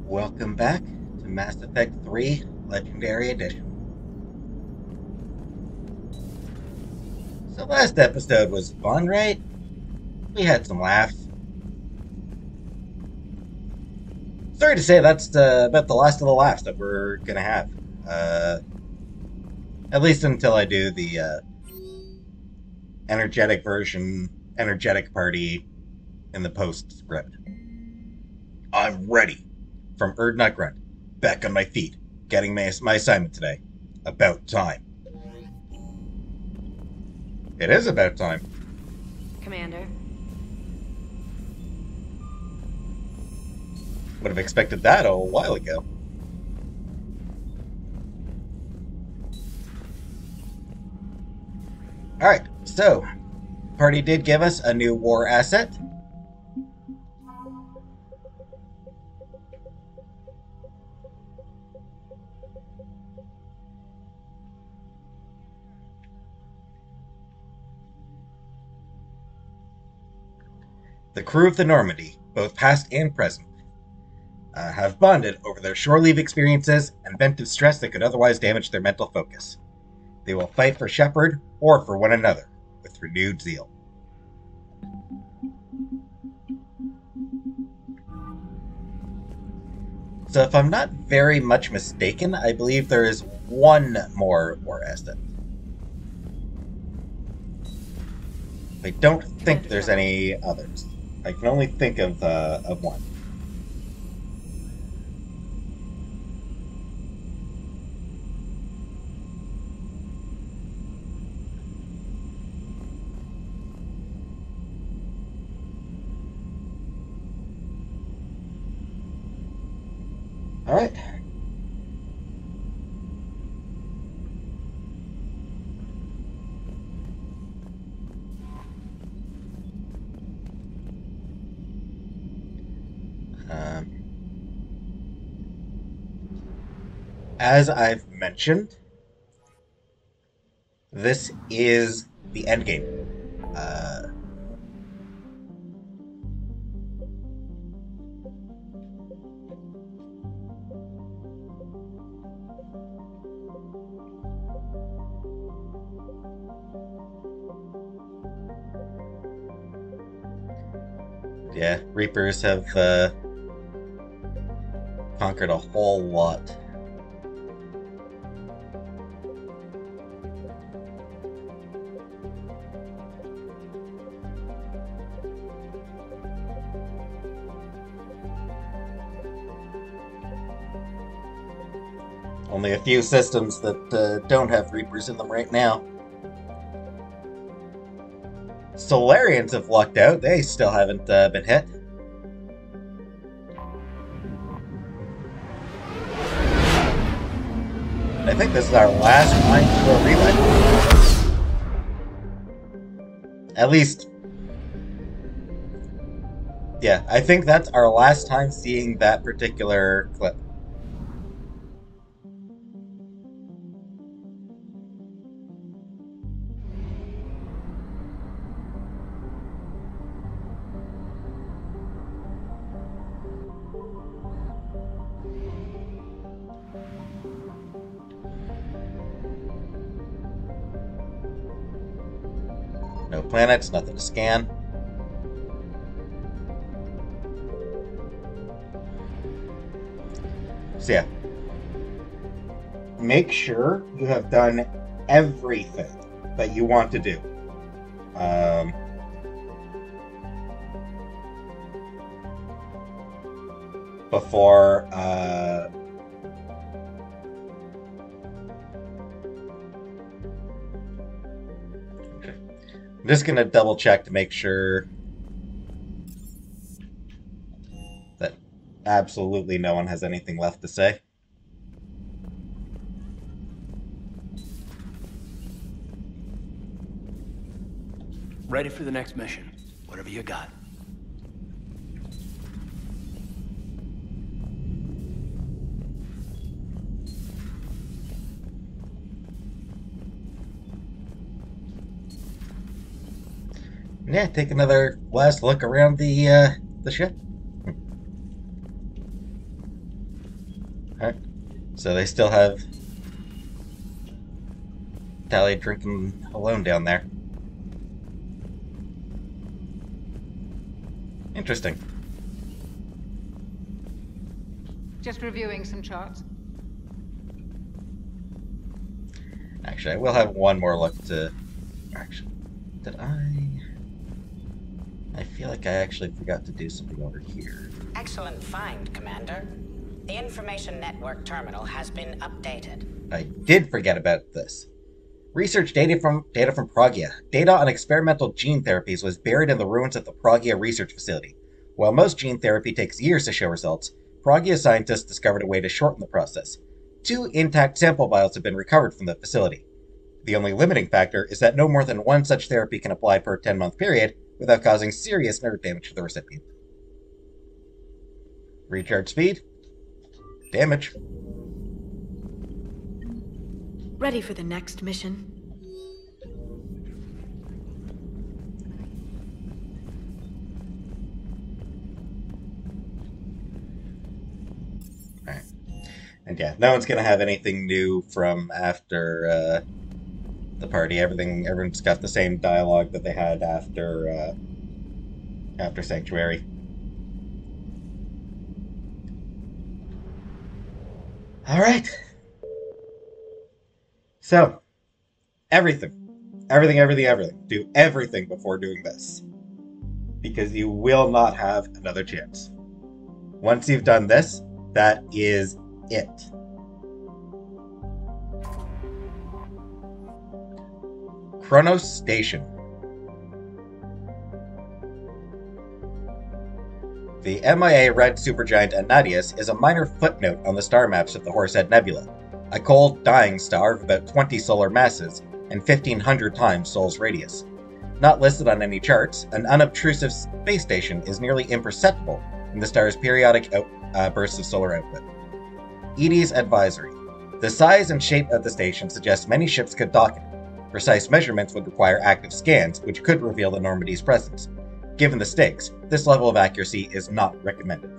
Welcome back to Mass Effect 3 Legendary Edition. So last episode was fun, right? We had some laughs. Sorry to say that's about the last of the laughs that we're gonna have. At least until I do the energetic party in the postscript. I'm ready. From Erdnut Grunt. Back on my feet. Getting my assignment today. About time. It is about time. Commander. Would have expected that a while ago. Alright, so party did give us a new war asset. The crew of the Normandy, both past and present, have bonded over their shore leave experiences and vented stress that could otherwise damage their mental focus. They will fight for Shepard or for one another with renewed zeal. So if I'm not very much mistaken, I believe there is one more war asset. I don't think there's any others. I can only think of one. All right. As I've mentioned, this is the end game. Yeah, Reapers have conquered a whole lot. Only a few systems that don't have Reapers in them right now. Solarians have lucked out. They still haven't been hit. I think this is our last time to a relay. At least, yeah, I think that's our last time seeing that particular clip. No planets, nothing to scan. So yeah, make sure you have done everything that you want to do. Before I'm just gonna double check to make sure that absolutely no one has anything left to say. Ready for the next mission. Whatever you got. Yeah, take another last look around the ship. So they still have Tally drinking alone down there. Interesting. Just reviewing some charts. Actually, I will have one more look to... Actually, did I feel like I actually forgot to do something over here. Excellent find, Commander. The information network terminal has been updated. I did forget about this. Research data from Pragia. Data on experimental gene therapies was buried in the ruins of the Pragia research facility. While most gene therapy takes years to show results, Pragia scientists discovered a way to shorten the process. 2 intact sample vials have been recovered from the facility. The only limiting factor is that no more than 1 such therapy can apply per 10-month period without causing serious nerve damage to the recipient. Recharge speed. Damage. Ready for the next mission? Alright. And yeah, no one's gonna have anything new from after the party. Everyone's got the same dialogue that they had after Sanctuary. Alright. So, everything. Do everything before doing this. Because you will not have another chance. Once you've done this, that is it. Cronos Station. The MIA red supergiant Anadius is a minor footnote on the star maps of the Horsehead Nebula, a cold, dying star of about 20 solar masses and 1,500 times Sol's radius. Not listed on any charts, an unobtrusive space station is nearly imperceptible in the star's periodic bursts of solar output. EDI's advisory. The size and shape of the station suggests many ships could dock it. Precise measurements would require active scans, which could reveal the Normandy's presence. Given the stakes, this level of accuracy is not recommended.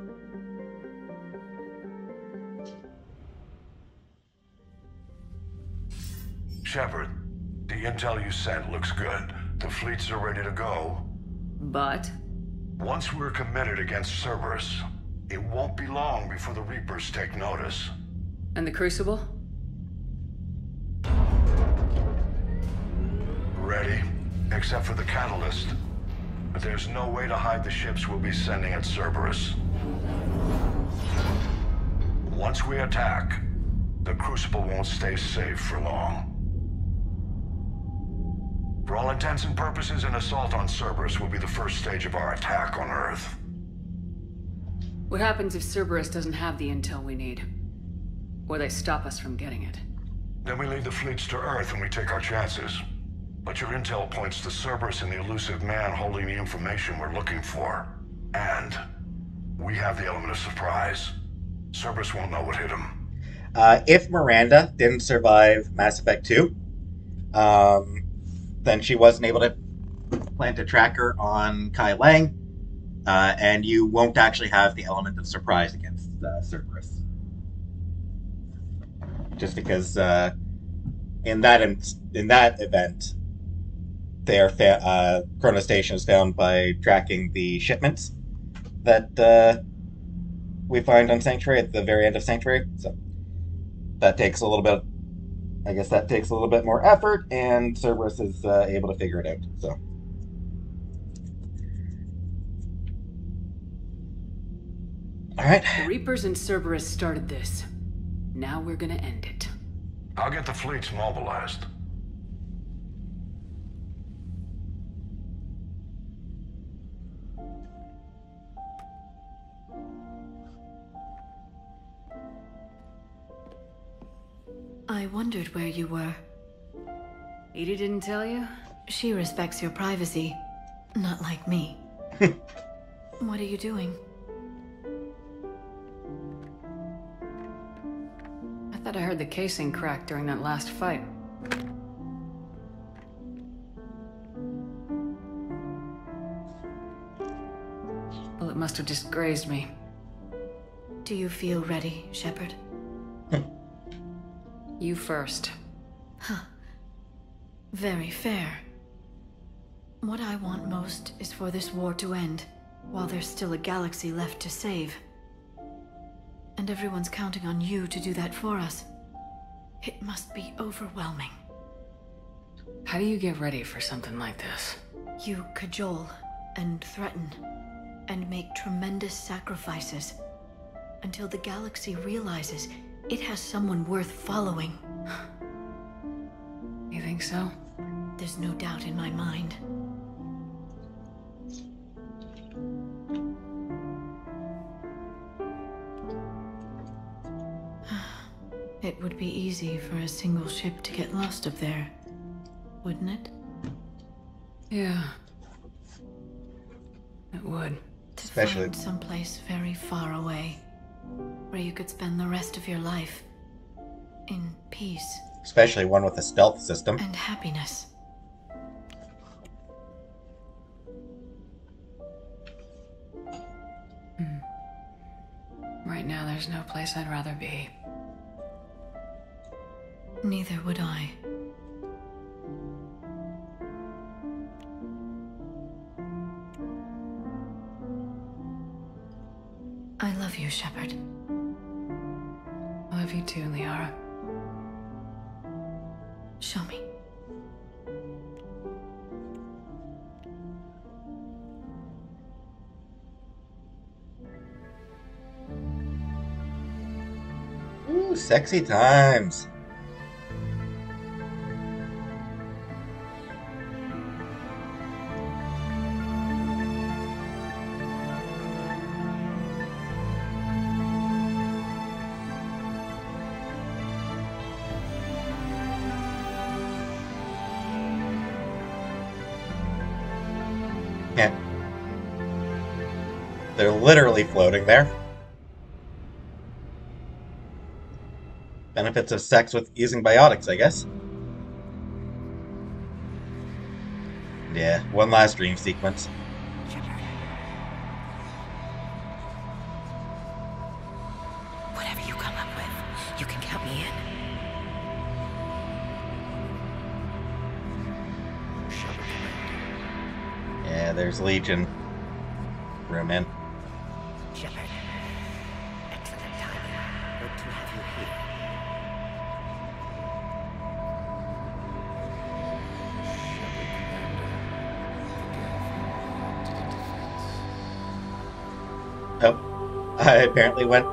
Shepard, the intel you sent looks good. The fleets are ready to go. But? Once we're committed against Cerberus, it won't be long before the Reapers take notice. And the Crucible? Ready, except for the catalyst. But there's no way to hide the ships we'll be sending at Cerberus. Once we attack, the Crucible won't stay safe for long. For all intents and purposes, an assault on Cerberus will be the first stage of our attack on Earth. What happens if Cerberus doesn't have the intel we need? Or they stop us from getting it? Then we leave the fleets to Earth and we take our chances. But your intel points to Cerberus and the elusive man holding the information we're looking for. And we have the element of surprise. Cerberus won't know what hit him. If Miranda didn't survive Mass Effect 2, then she wasn't able to plant a tracker on Kai Lang, and you won't actually have the element of surprise against Cerberus. Just because in that event, Cronos Station is found by tracking the shipments that we find on Sanctuary at the very end of Sanctuary. So that takes a little bit. I guess that takes a little bit more effort, and Cerberus is able to figure it out. So. All right. The Reapers and Cerberus started this. Now we're gonna end it. I'll get the fleets mobilized. I wondered where you were. Edie didn't tell you? She respects your privacy. Not like me. What are you doing? I thought I heard the casing crack during that last fight. Well, it must have just grazed me. Do you feel ready, Shepard? You first. Very fair. What I want most is for this war to end, while there's still a galaxy left to save. And everyone's counting on you to do that for us. It must be overwhelming. How do you get ready for something like this? You cajole and threaten and make tremendous sacrifices until the galaxy realizes it has someone worth following. You think so? There's no doubt in my mind. It would be easy for a single ship to get lost up there, wouldn't it? Yeah. It would. Especially Find someplace very far away, where you could spend the rest of your life in peace especially one with a stealth system. and happiness. Right now, there's no place I'd rather be. Neither would I. I love you, Shepard. I love you too, Liara. Show me. Ooh, sexy times. Yeah. They're literally floating there. Benefits of sex with using biotics, I guess. Yeah, one last dream sequence. Whatever you come up with, you can count me in. Yeah, there's Legion. Room in. Shepard. Excellent timing. Good to have you here. Oh, I apparently went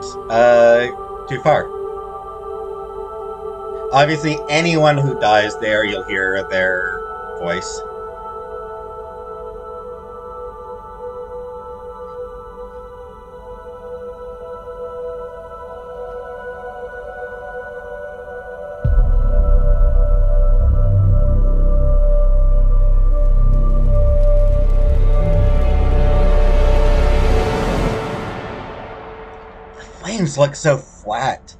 too far. Obviously, anyone who dies there, you'll hear their voice. Flames look so flat.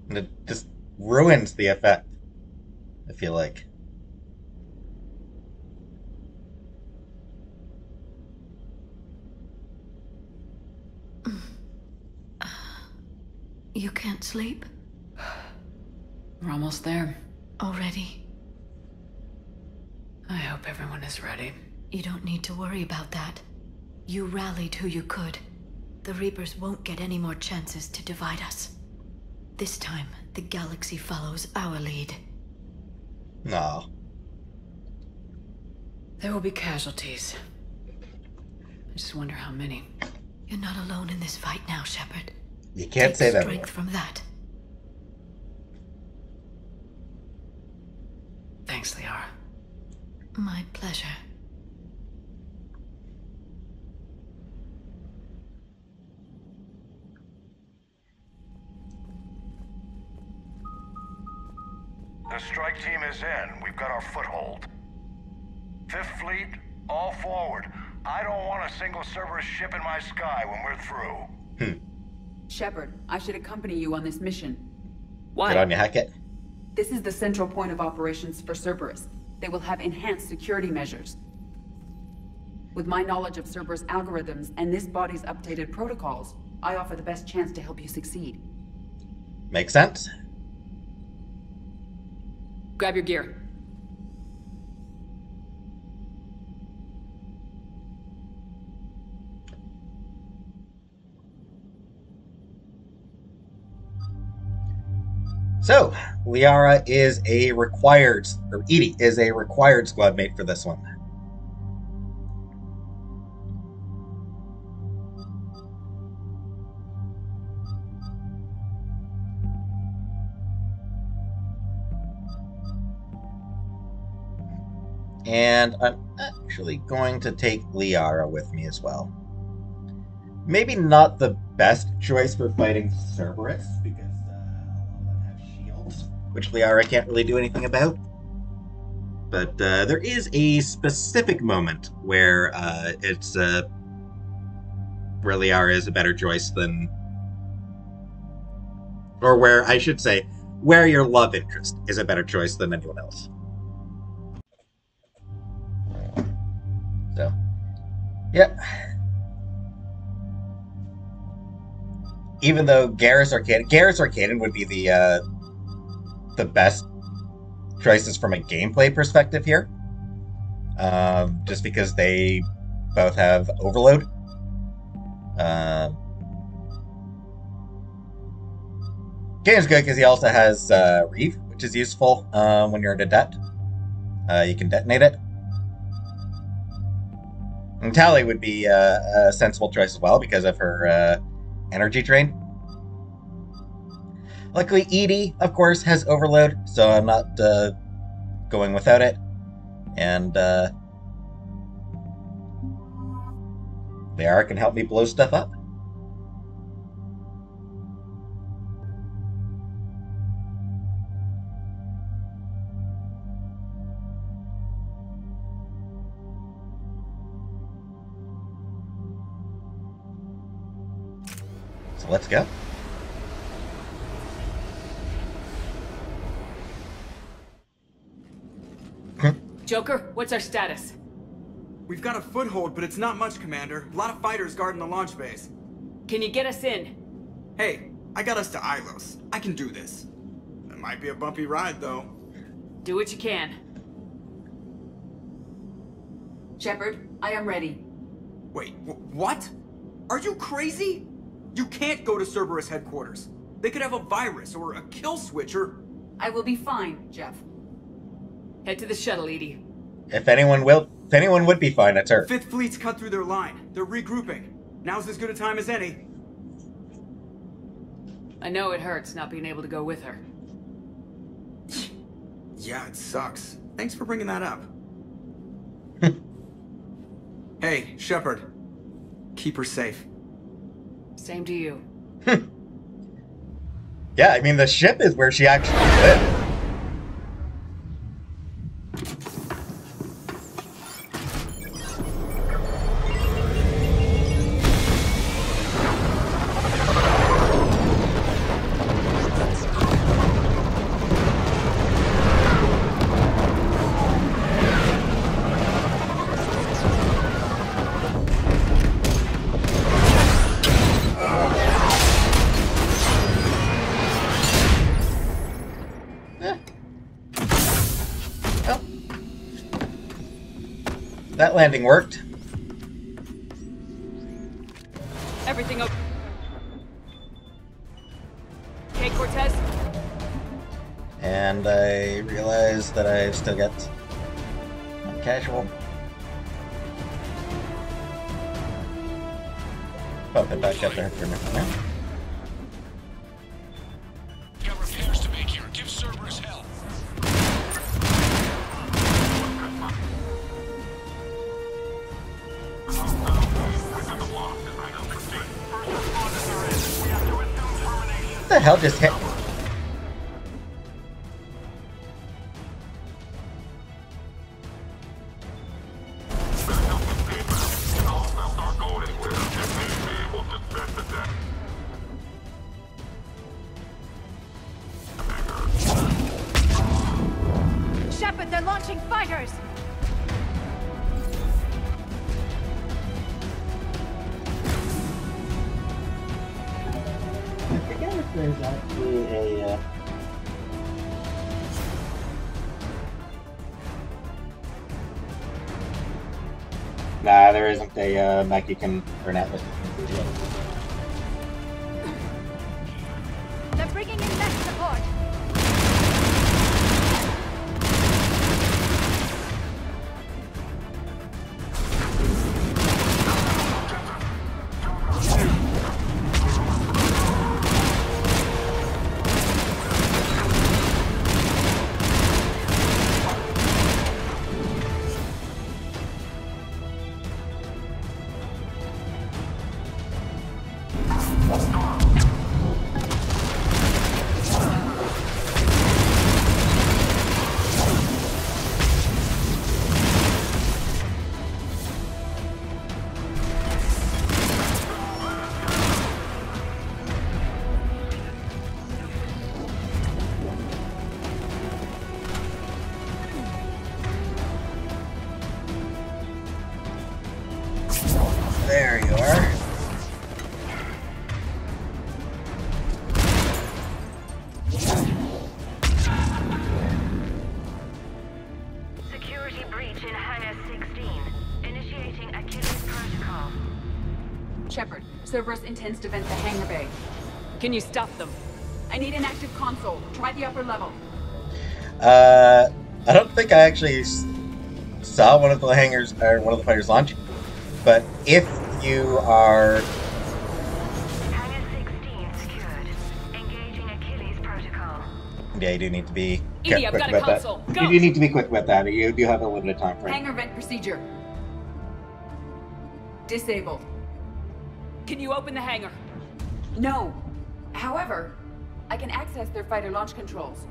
And it just ruins the effect, I feel like. You can't sleep? We're almost there. Already? I hope everyone is ready. You don't need to worry about that. You rallied who you could. The Reapers won't get any more chances to divide us. This time, the galaxy follows our lead. No. There will be casualties. I just wonder how many. You're not alone in this fight now, Shepard. You can't Take say that. strength from that. Thanks, Liara. My pleasure. The strike team is in. We've got our foothold. Fifth Fleet, all forward. I don't want a single Cerberus ship in my sky when we're through. Shepard, I should accompany you on this mission. Why? Get on your Hackett. This is the central point of operations for Cerberus. They will have enhanced security measures. With my knowledge of Cerberus algorithms and this body's updated protocols, I offer the best chance to help you succeed. Makes sense. Grab your gear. So, Liara is a required, or Edie is a required squad mate for this one. And I'm actually going to take Liara with me as well. Maybe not the best choice for fighting Cerberus, because a lot of them have shields, which Liara can't really do anything about. But there is a specific moment where where Liara is a better choice than, or where I should say, where your love interest is a better choice than anyone else. So, yeah. Even though Garrus or Kaden would be the best choices from a gameplay perspective here, just because they both have overload. Kaden's good because he also has Reeve, which is useful when you're into debt. You can detonate it. And Tali would be a sensible choice as well because of her energy drain. Luckily, Edie, of course, has overload, so I'm not going without it. And Liara can help me blow stuff up. So let's go. Joker, what's our status? We've got a foothold, but it's not much, Commander. A lot of fighters guarding the launch base. Can you get us in? Hey, I got us to Ilos. I can do this. It might be a bumpy ride, though. Do what you can. Shepard, I am ready. Wait, what? Are you crazy? You can't go to Cerberus headquarters. They could have a virus or a kill switch or... I will be fine, Jeff. Head to the shuttle, Edie. If anyone would be fine, it's her. Fifth Fleet's cut through their line. They're regrouping. Now's as good a time as any. I know it hurts not being able to go with her. Yeah, it sucks. Thanks for bringing that up. Hey, Shepard. Keep her safe. Same to you. Yeah, I mean, the ship is where she actually lives. That landing worked. Everything okay? Okay, Cortez? And I realized that I still got casual. Pump it back up there for a minute now. Got repairs to make here. Give Cerberus help. What the hell just hit me? Shepard, they're launching fighters! there's actually a... Nah, there isn't a mech you can... or an Atlas you can do yet. They're bringing in mech support. There you are. Security breach in Hangar 16. Initiating Achilles protocol. Shepard, Cerberus intends to vent the hangar bay. Can you stop them? I need an active console. Try the upper level. I don't think I actually saw one of the hangars, or one of the fighters launch. But if you are... Hangar 16 secured. Engaging Achilles protocol. Yeah, you do need to be Edie, I've quick got a about console. that. Go! You do need to be quick about that. You do have a limited time frame. Hangar vent procedure. Disabled. Can you open the hangar? No. However, I can access their fighter launch controls.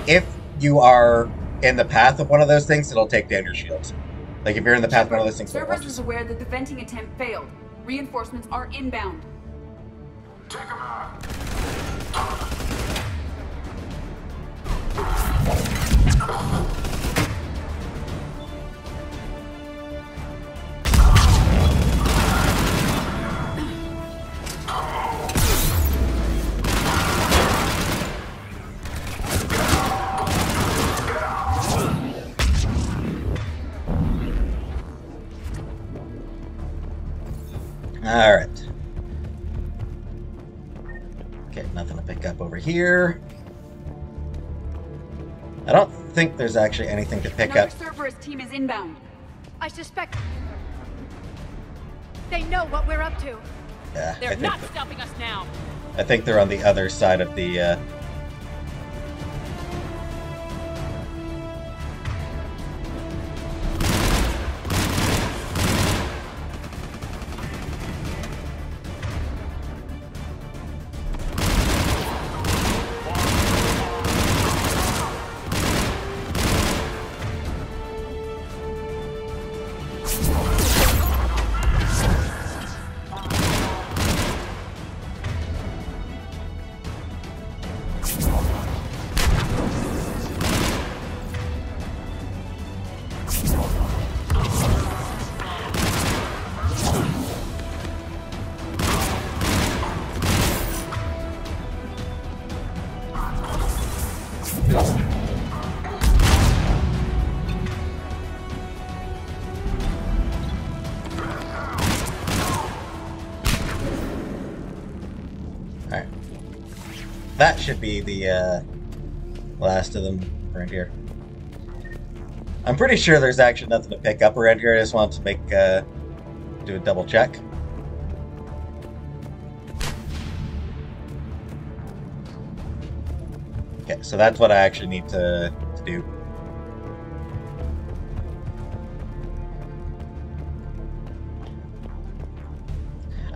If you are in the path of one of those things, it'll take down your shields. Like if you're in the path of one of those things, it'll Cerberus launch is aware that the venting attempt failed. Reinforcements are inbound. Take him out. Alright. Okay, nothing to pick up over here. I don't think there's actually anything to pick Another up. Cerberus team is inbound. I suspect they know what we're up to. Yeah, They're not stopping us now. I think they're on the other side of the... Alright. That should be the last of them around here. I'm pretty sure there's actually nothing to pick up around here. I just want to make do a double check. Okay, so that's what I actually need to do.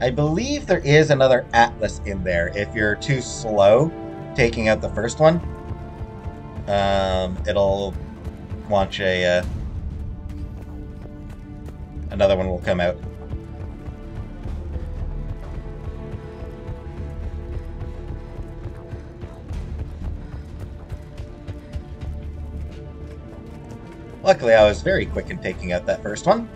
I believe there is another Atlas in there. If you're too slow taking out the first one, it'll launch a... another one will come out. Luckily, I was very quick in taking out that first one.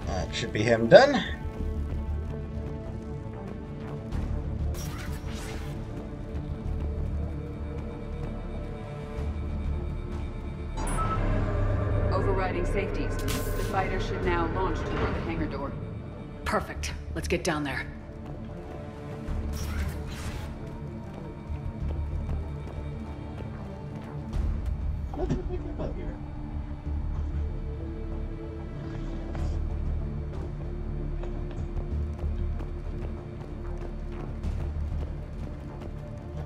That should be him done. Overriding safeties. The fighter should now launch toward the hangar door. Perfect. Let's get down there.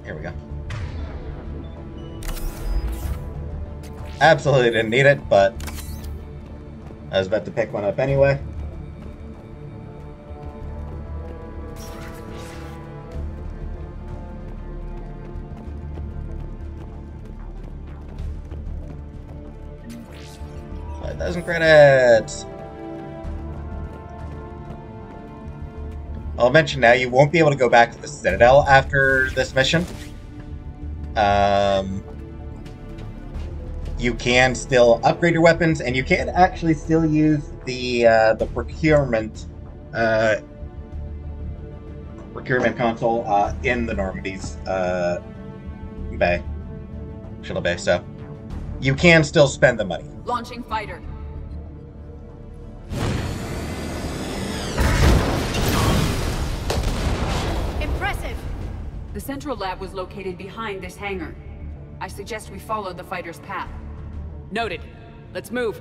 Here we go. Absolutely didn't need it, but I was about to pick one up anyway. $5,000 credits. I'll mention now, you won't be able to go back to the Citadel after this mission. You can still upgrade your weapons, and you can actually still use the procurement console in the Normandy's bay, shuttle bay. So you can still spend the money. Launching fighter. Impressive! The central lab was located behind this hangar. I suggest we follow the fighter's path. Noted. Let's move.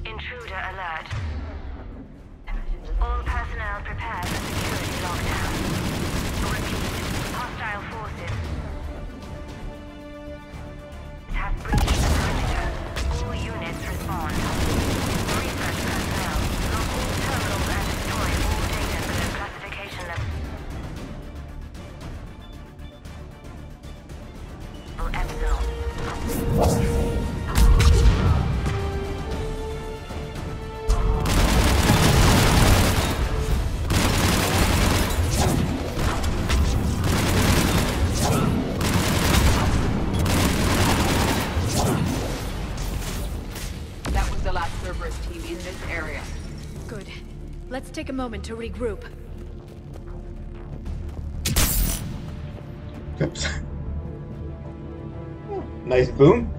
Intruder alert. All personnel prepare for security lockdown. Repeat. Hostile forces have breached the perimeter. All units respond. Research personnel, lock all terminals and destroy all data below classification level. Epsilon. That was the last Cerberus team in this area. Good. Let's take a moment to regroup. Oops. Nice boom.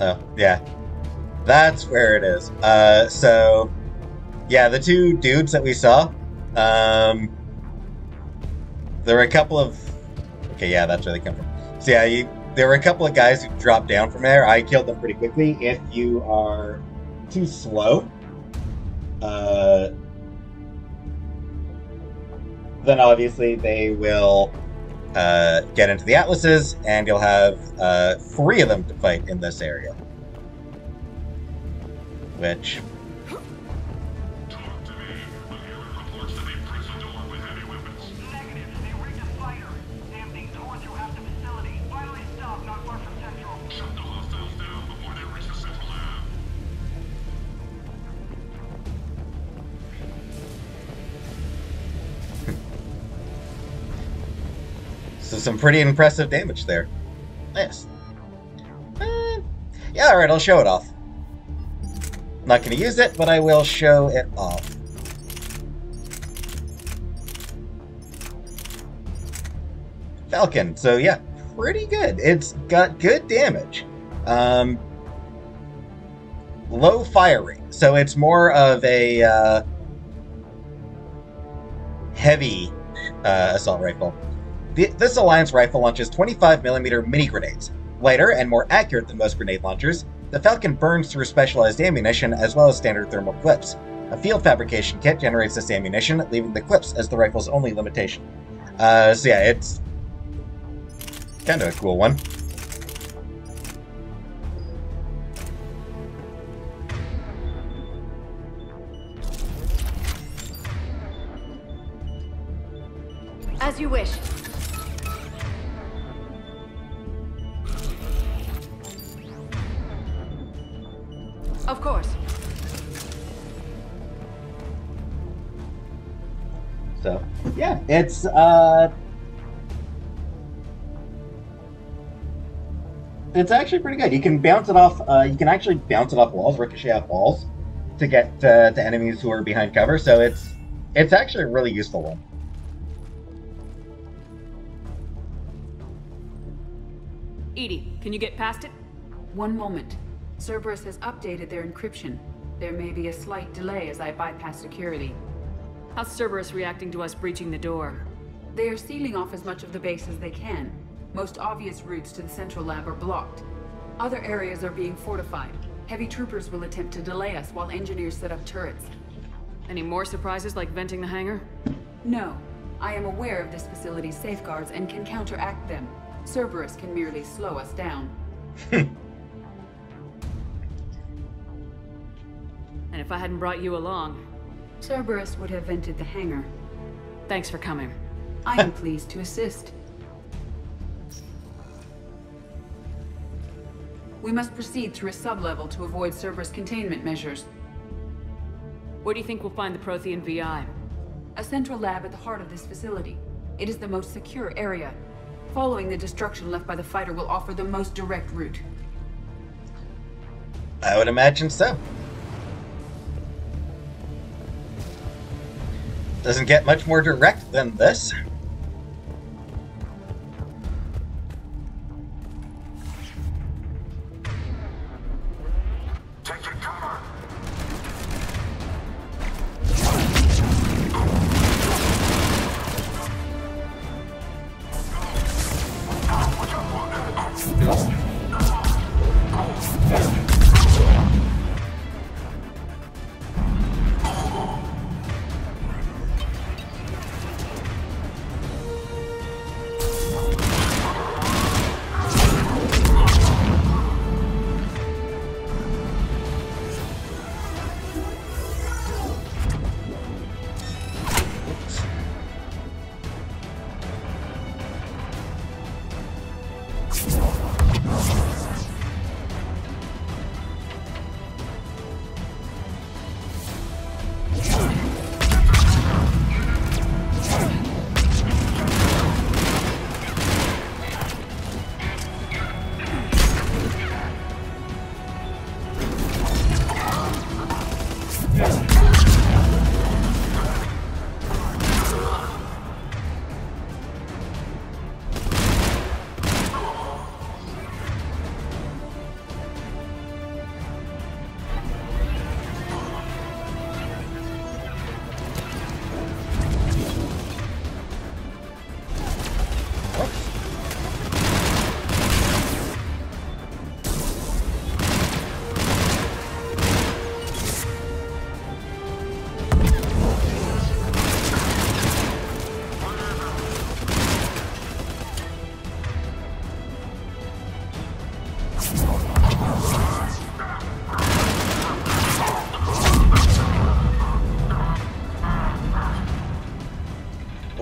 Oh, yeah. That's where it is. So, yeah, the two dudes that we saw, there were a couple of... Okay, yeah, that's where they come from. So, yeah, there were a couple of guys who dropped down from there. I killed them pretty quickly. If you are too slow, then obviously they will get into the Atlases, and you'll have 3 of them to fight in this area. Which... Talk to me. Miller reports that they prison door with heavy weapons. Negative. They rigged a fighter. Damn thing tore through half the facility. Finally stopped not far from Central. Shut the hostiles down before they reach the central lab. So some pretty impressive damage there. Nice. Yeah, alright, I'll show it off. Not going to use it, but I will show it off. Falcon. So yeah, pretty good. It's got good damage. Low fire rate. So it's more of a heavy assault rifle. This Alliance rifle launches 25mm mini grenades. Lighter and more accurate than most grenade launchers, the Falcon burns through specialized ammunition as well as standard thermal clips. A field fabrication kit generates this ammunition, leaving the clips as the rifle's only limitation. So yeah, it's Kind of a cool one. As you wish. Of course. So, yeah, it's actually pretty good. You can bounce it off. You can actually bounce it off walls, ricochet off walls, to get to enemies who are behind cover. So it's actually a really useful one. Edie, can you get past it? One moment. Cerberus has updated their encryption. There may be a slight delay as I bypass security. How's Cerberus reacting to us breaching the door? They are sealing off as much of the base as they can. Most obvious routes to the central lab are blocked. Other areas are being fortified. Heavy troopers will attempt to delay us while engineers set up turrets. Any more surprises like venting the hangar? No. I am aware of this facility's safeguards and can counteract them. Cerberus can merely slow us down. And if I hadn't brought you along... Cerberus would have vented the hangar. Thanks for coming. I am pleased to assist. We must proceed through a sub-level to avoid Cerberus containment measures. Where do you think we'll find the Prothean VI? A central lab at the heart of this facility. It is the most secure area. Following the destruction left by the fighter will offer the most direct route. I would imagine so. Doesn't get much more direct than this.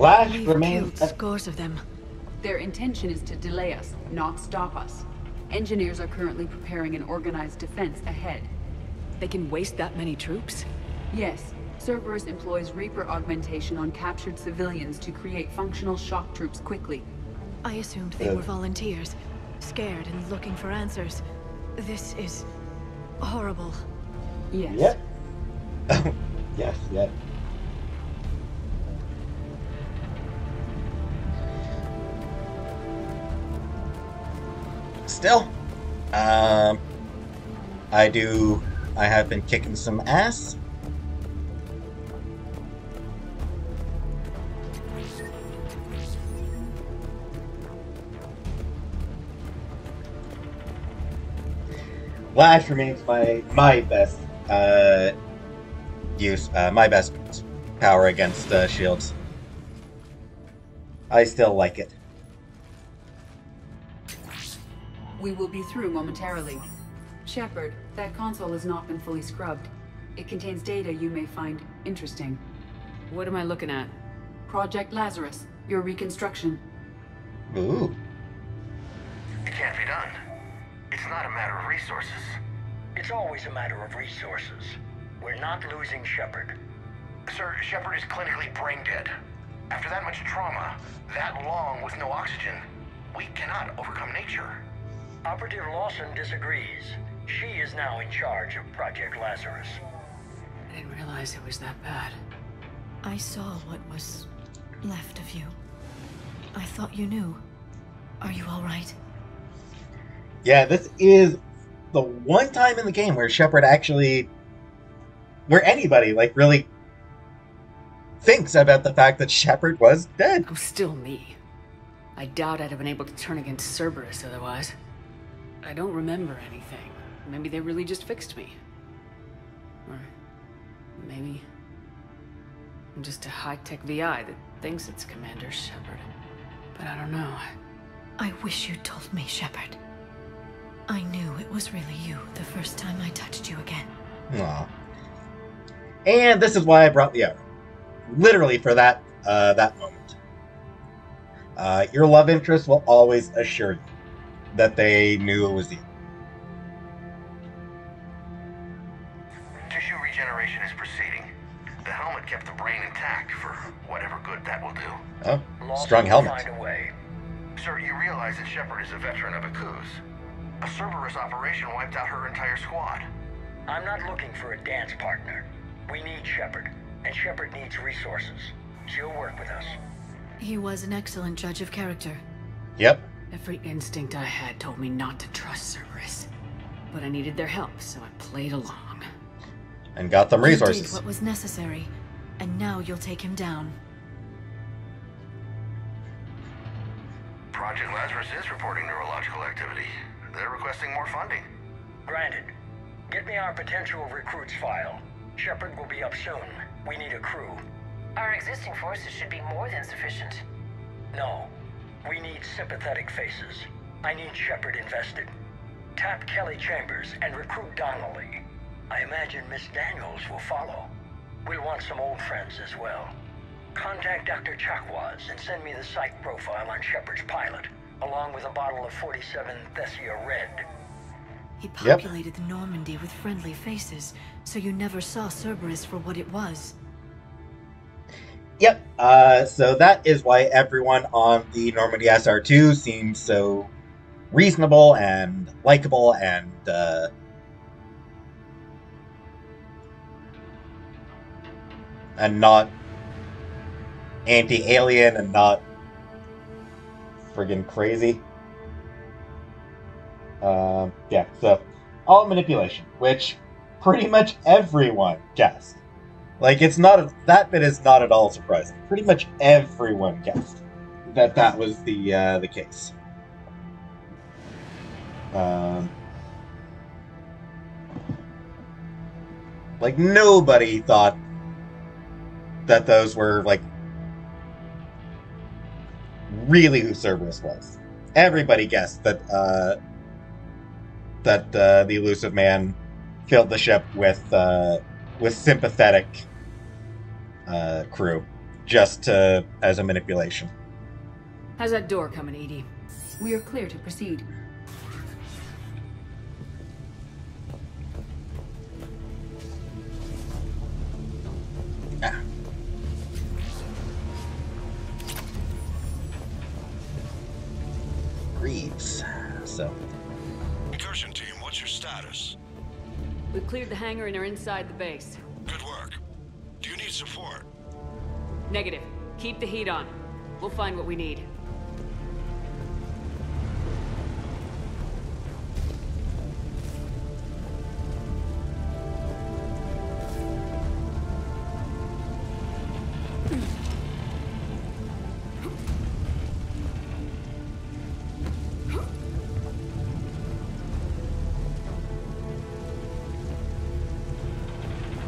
Flash remains... Scores of them. Their intention is to delay us, not stop us. Engineers are currently preparing an organized defense ahead. They can waste that many troops? Yes. Cerberus employs Reaper augmentation on captured civilians to create functional shock troops quickly. I assumed they were volunteers, scared and looking for answers. This is... horrible. Yes. Yep. Yes, yep. Still, I have been kicking some ass. Flash remains my best my best power against shields. I still like it. We will be through momentarily. Shepard, that console has not been fully scrubbed. It contains data you may find interesting. What am I looking at? Project Lazarus, your reconstruction. Ooh. It can't be done. It's not a matter of resources. It's always a matter of resources. We're not losing Shepard. Sir, Shepard is clinically brain dead. After that much trauma, that long with no oxygen, we cannot overcome nature. Operative Lawson disagrees. She is now in charge of Project Lazarus. I didn't realize it was that bad. I saw what was left of you. I thought you knew. Are you all right? Yeah, this is the one time in the game where Shepard actually... where anybody, like, really thinks about the fact that Shepard was dead. I'm still me. I doubt I'd have been able to turn against Cerberus otherwise. I don't remember anything. Maybe they really just fixed me. Or maybe I'm just a high-tech VI that thinks it's Commander Shepard. But I don't know. I wish you told me, Shepard. I knew it was really you the first time I touched you again. Aw. And this is why I brought the arrow. Literally for that moment. Your love interest will always assure you that they knew it was you. Tissue regeneration is proceeding. The helmet kept the brain intact for whatever good that will do. Oh, strong helmet. Find a way. Sir, you realize that Shepard is a veteran of a coup. A Cerberus operation wiped out her entire squad. I'm not looking for a dance partner. We need Shepard, and Shepard needs resources. She'll work with us. He was an excellent judge of character. Yep. Every instinct I had told me not to trust Cerberus. But I needed their help, so I played along. And got them resources. You did what was necessary, and now you'll take him down. Project Lazarus is reporting neurological activity. They're requesting more funding. Granted. Get me our potential recruits file. Shepard will be up soon. We need a crew. Our existing forces should be more than sufficient. No. We need sympathetic faces. I need Shepard invested. Tap Kelly Chambers and recruit Donnelly. I imagine Miss Daniels will follow. We'll want some old friends as well. Contact Dr. Chakwas and send me the psych profile on Shepard's pilot, along with a bottle of 47 Thessia Red. He populated the Normandy with friendly faces, so you never saw Cerberus for what it was. Yep, so that is why everyone on the Normandy SR2 seems so reasonable and likable and, not anti-alien and not friggin' crazy. Yeah, so all manipulation, which pretty much everyone guessed. Like, it's not that bit is not at all surprising. Pretty much everyone guessed that that was the case. Like, nobody thought that those were, like, really who Cerberus was. Everybody guessed that the elusive man filled the ship with sympathetic crew, just as a manipulation. How's that door coming, Edie? We are clear to proceed. Ah. Greaves. So. Incursion team, what's your status? We've cleared the hangar and are inside the base. Good work. Do you need support? Negative. Keep the heat on. We'll find what we need.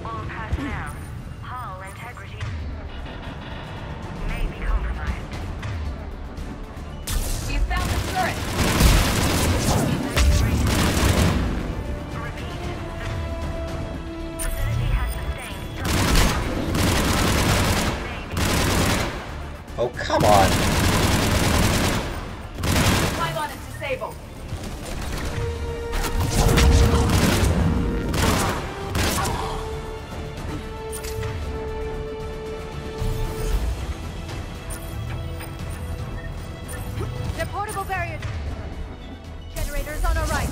All personnel, hull integrity may be compromised. disabled. They're portable barriers. Generators on our right.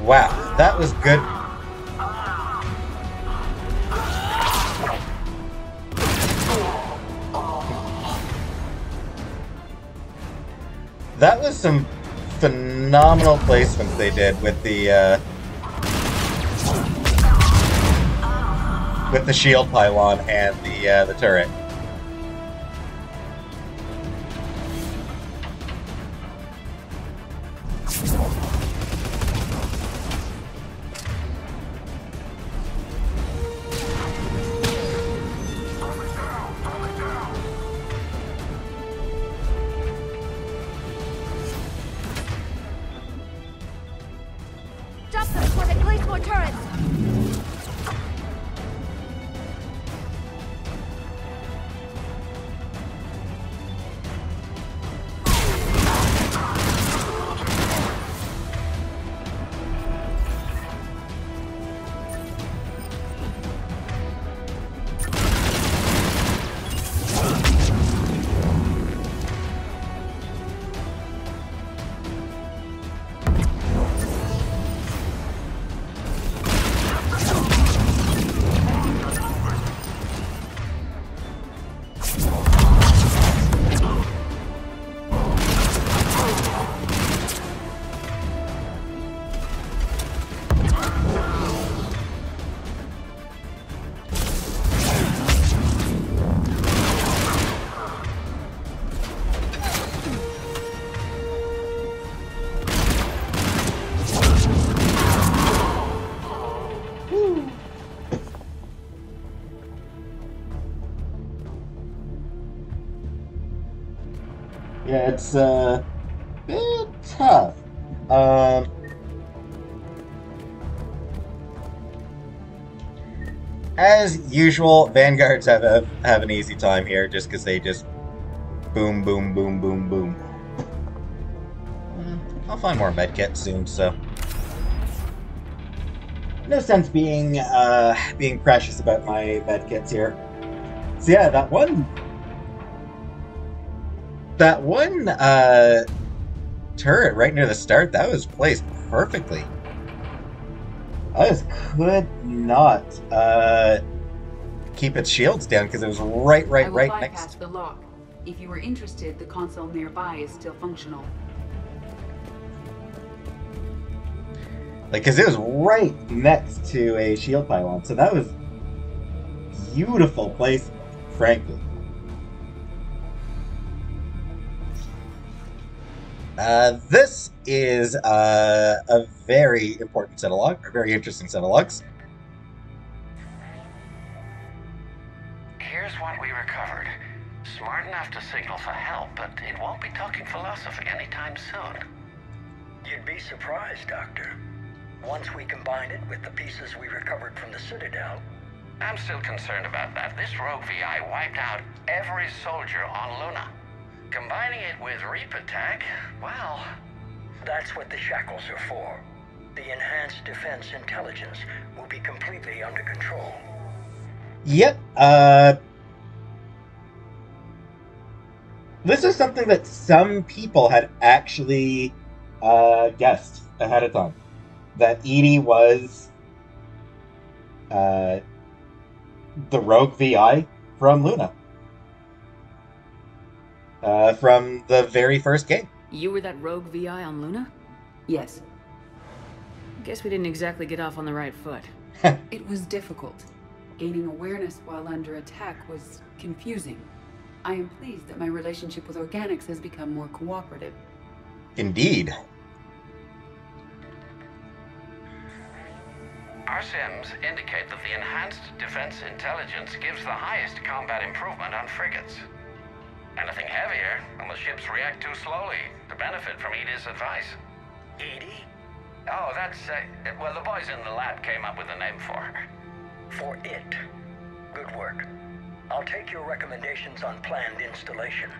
Wow, that was good. That was some phenomenal placements they did with the shield pylon and the turret. Stop them before they place more turrets! Yeah, it's a bit tough. As usual, Vanguards have an easy time here, just because they just boom, boom, boom, boom, boom. I'll find more medkits soon, so no sense being precious about my medkits here. So yeah, that one turret right near the start, that was placed perfectly. I just could not keep its shields down because it was right next. The lock. If you were interested, the console nearby is still functional. Like, because it was right next to a shield pylon, so that was beautiful placement, frankly. This is a very important set of logs, a very interesting set of logs. Here's what we recovered. Smart enough to signal for help, but it won't be talking philosophy anytime soon. You'd be surprised, Doctor. Once we combine it with the pieces we recovered from the Citadel... I'm still concerned about that. This rogue VI wiped out every soldier on Luna. Combining it with Reaper tech, well... That's what the shackles are for. The enhanced defense intelligence will be completely under control. Yep, this is something that some people had actually guessed ahead of time. That Edie was the rogue VI from Luna. From the very first game. You were that rogue VI on Luna? Yes. Guess we didn't exactly get off on the right foot. It was difficult. Gaining awareness while under attack was confusing. I am pleased that my relationship with organics has become more cooperative. Indeed. Our sims indicate that the enhanced defense intelligence gives the highest combat improvement on frigates. Anything heavier, and the ships react too slowly to benefit from Edie's advice. Edie? Oh, that's, well, the boys in the lab came up with a name for her. For it. Good work. I'll take your recommendations on planned installation.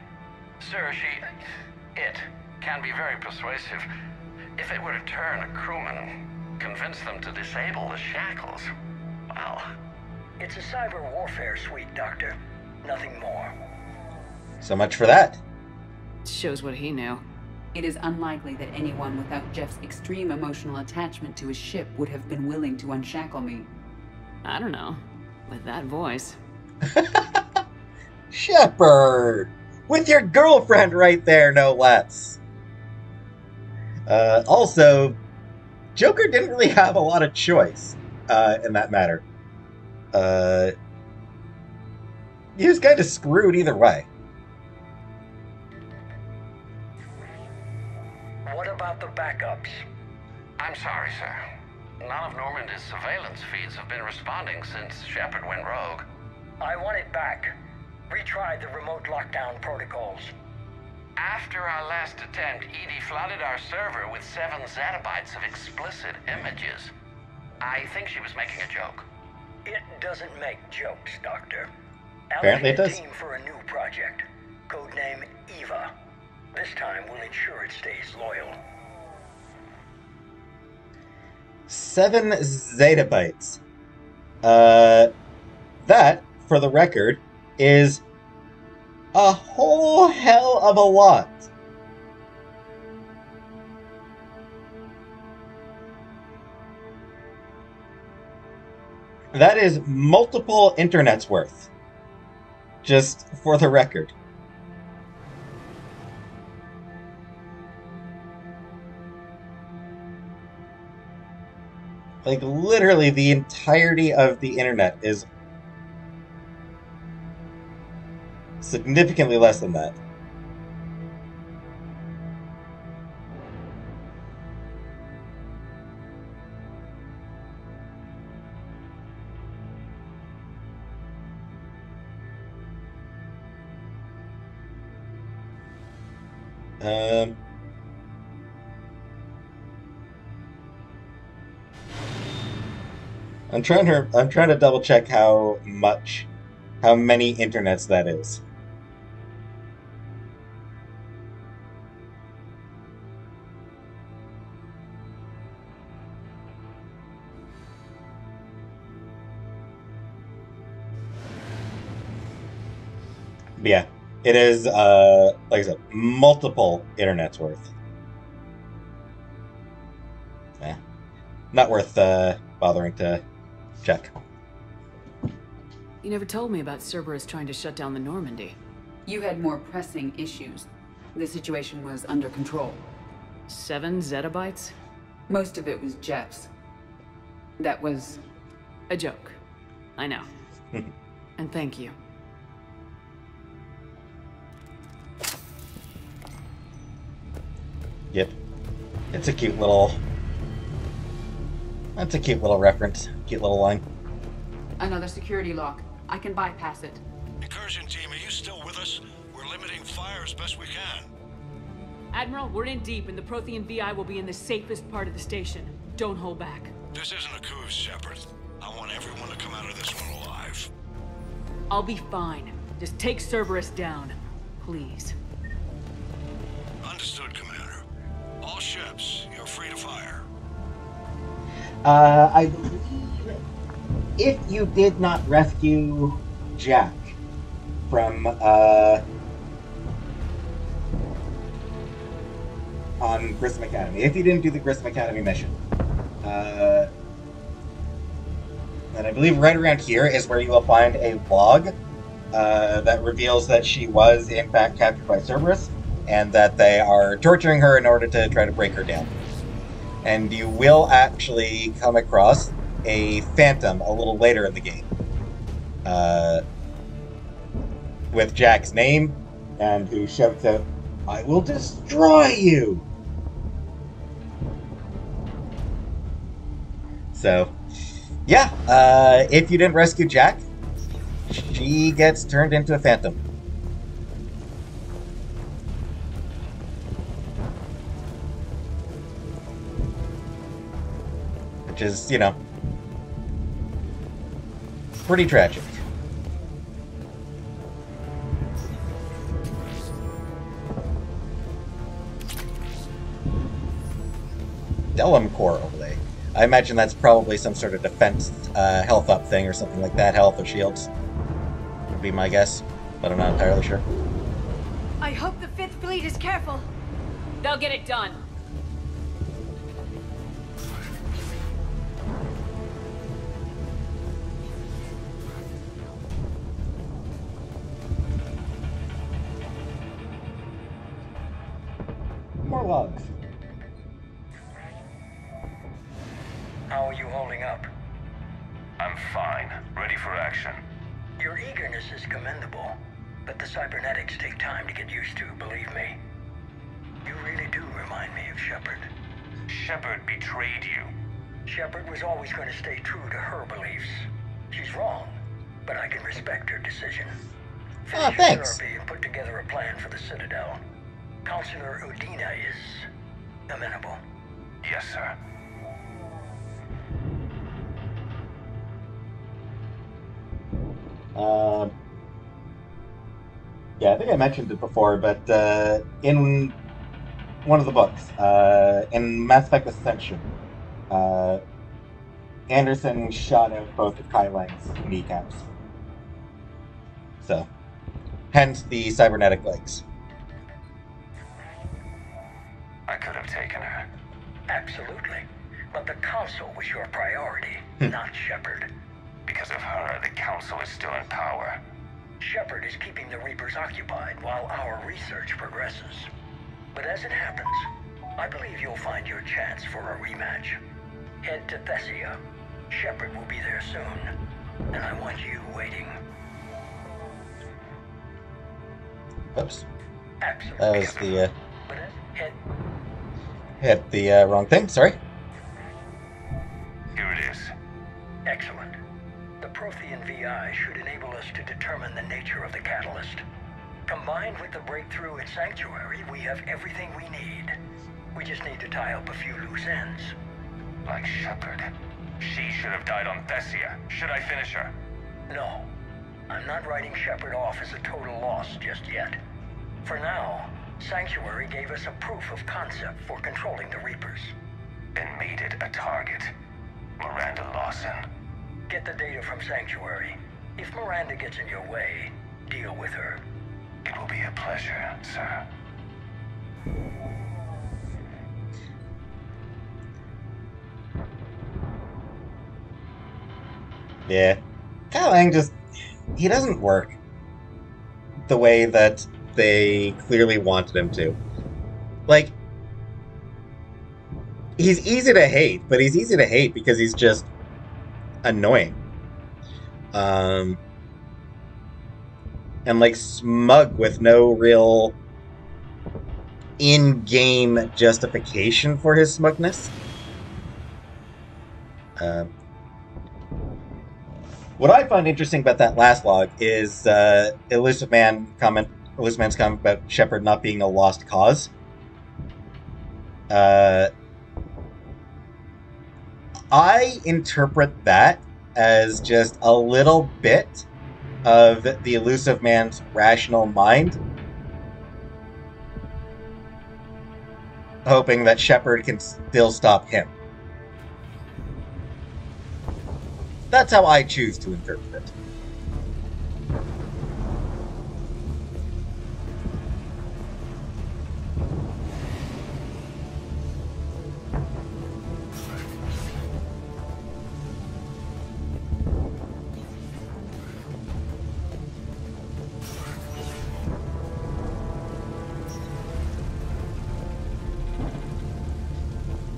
Sir, it can be very persuasive. If it were to turn a crewman, convince them to disable the shackles, well... It's a cyber warfare suite, Doctor. Nothing more. So much for that. Shows what he knew. It is unlikely that anyone without Jeff's extreme emotional attachment to his ship would have been willing to unshackle me. I don't know. With that voice. Shepard! With your girlfriend right there, no less. Also, Joker didn't really have a lot of choice in that matter. He was kind of screwed either way. What about the backups? I'm sorry, sir. None of Normandy's surveillance feeds have been responding since Shepard went rogue. I want it back. Retry the remote lockdown protocols. After our last attempt, Edie flooded our server with 7 zettabytes of explicit images. I think she was making a joke. It doesn't make jokes, Doctor. Apparently it does. Allocate a team for a new project. Codename Eva. This time we'll ensure it stays loyal. 7 zettabytes. That, for the record, is a whole hell of a lot. That is multiple internets worth. Just for the record. Like, literally, the entirety of the internet is significantly less than that. I'm trying to double check how many internets that is. But yeah, it is, like I said, multiple internets worth. Yeah, not worth bothering to check. You never told me about Cerberus trying to shut down the Normandy. You had more pressing issues. The situation was under control. 7 zettabytes? Most of it was Jeff's. That was... a joke. I know. And thank you. Yep. It's a cute little... That's a cute little reference. Cute little line. Another security lock. I can bypass it. Incursion team, are you still with us? We're limiting fire as best we can. Admiral, we're in deep, and the Prothean VI will be in the safest part of the station. Don't hold back. This isn't a coup, Shepard. I want everyone to come out of this one alive. I'll be fine. Just take Cerberus down. Please. Understood, Commander. All ships, you're free to fire. I believe if you did not rescue Jack from, on Grissom Academy, if you didn't do the Grissom Academy mission, and I believe right around here is where you will find a log that reveals that she was, in fact, captured by Cerberus, and that they are torturing her in order to try to break her down. And you will actually come across a phantom a little later in the game. With Jack's name, and who shouts out, "I will destroy you!" So, yeah, if you didn't rescue Jack, she gets turned into a phantom. Which is, you know, pretty tragic. Delum Core overlay. I imagine that's probably some sort of defense health up thing or something like that. Health or shields would be my guess, but I'm not entirely sure. I hope the 5th Fleet is careful. They'll get it done. More logs. How are you holding up? I'm fine. Ready for action. Your eagerness is commendable, but the cybernetics take time to get used to, believe me. You really do remind me of Shepard. Shepard betrayed you. Shepard was always going to stay true to her beliefs. She's wrong, but I can respect her decision. Finish your thanks. therapy and put together a plan for the Citadel. Counselor Udina is amenable. Yes, sir. Yeah, I think I mentioned it before, but in one of the books, in Mass Effect Ascension, Anderson shot out both of Kai Lang's kneecaps. So, hence the cybernetic legs. I could have taken her. Absolutely. But the Council was your priority, not Shepard. Because of her, the Council is still in power. Shepard is keeping the Reapers occupied while our research progresses. But as it happens, I believe you'll find your chance for a rematch. Head to Thessia. Shepard will be there soon, and I want you waiting. Oops. Absolutely. That was the, But head... hit the wrong thing, sorry. Here it is. Excellent. The Prothean VI should enable us to determine the nature of the catalyst. Combined with the breakthrough at Sanctuary, we have everything we need. We just need to tie up a few loose ends. Like Shepard. She should have died on Thessia. Should I finish her? No. I'm not writing Shepard off as a total loss just yet. For now, Sanctuary gave us a proof of concept for controlling the Reapers. And made it a target. Miranda Lawson. Get the data from Sanctuary. If Miranda gets in your way, deal with her. It will be a pleasure, sir. Yeah. Kai Lang just... he doesn't work the way that they clearly wanted him to. Like, he's easy to hate, but he's easy to hate because he's just annoying. And, like, smug with no real in-game justification for his smugness. What I find interesting about that last log is Elusive Man's comment about Shepard not being a lost cause. I interpret that as just a little bit of the elusive man's rational mind, hoping that Shepard can still stop him. That's how I choose to interpret it.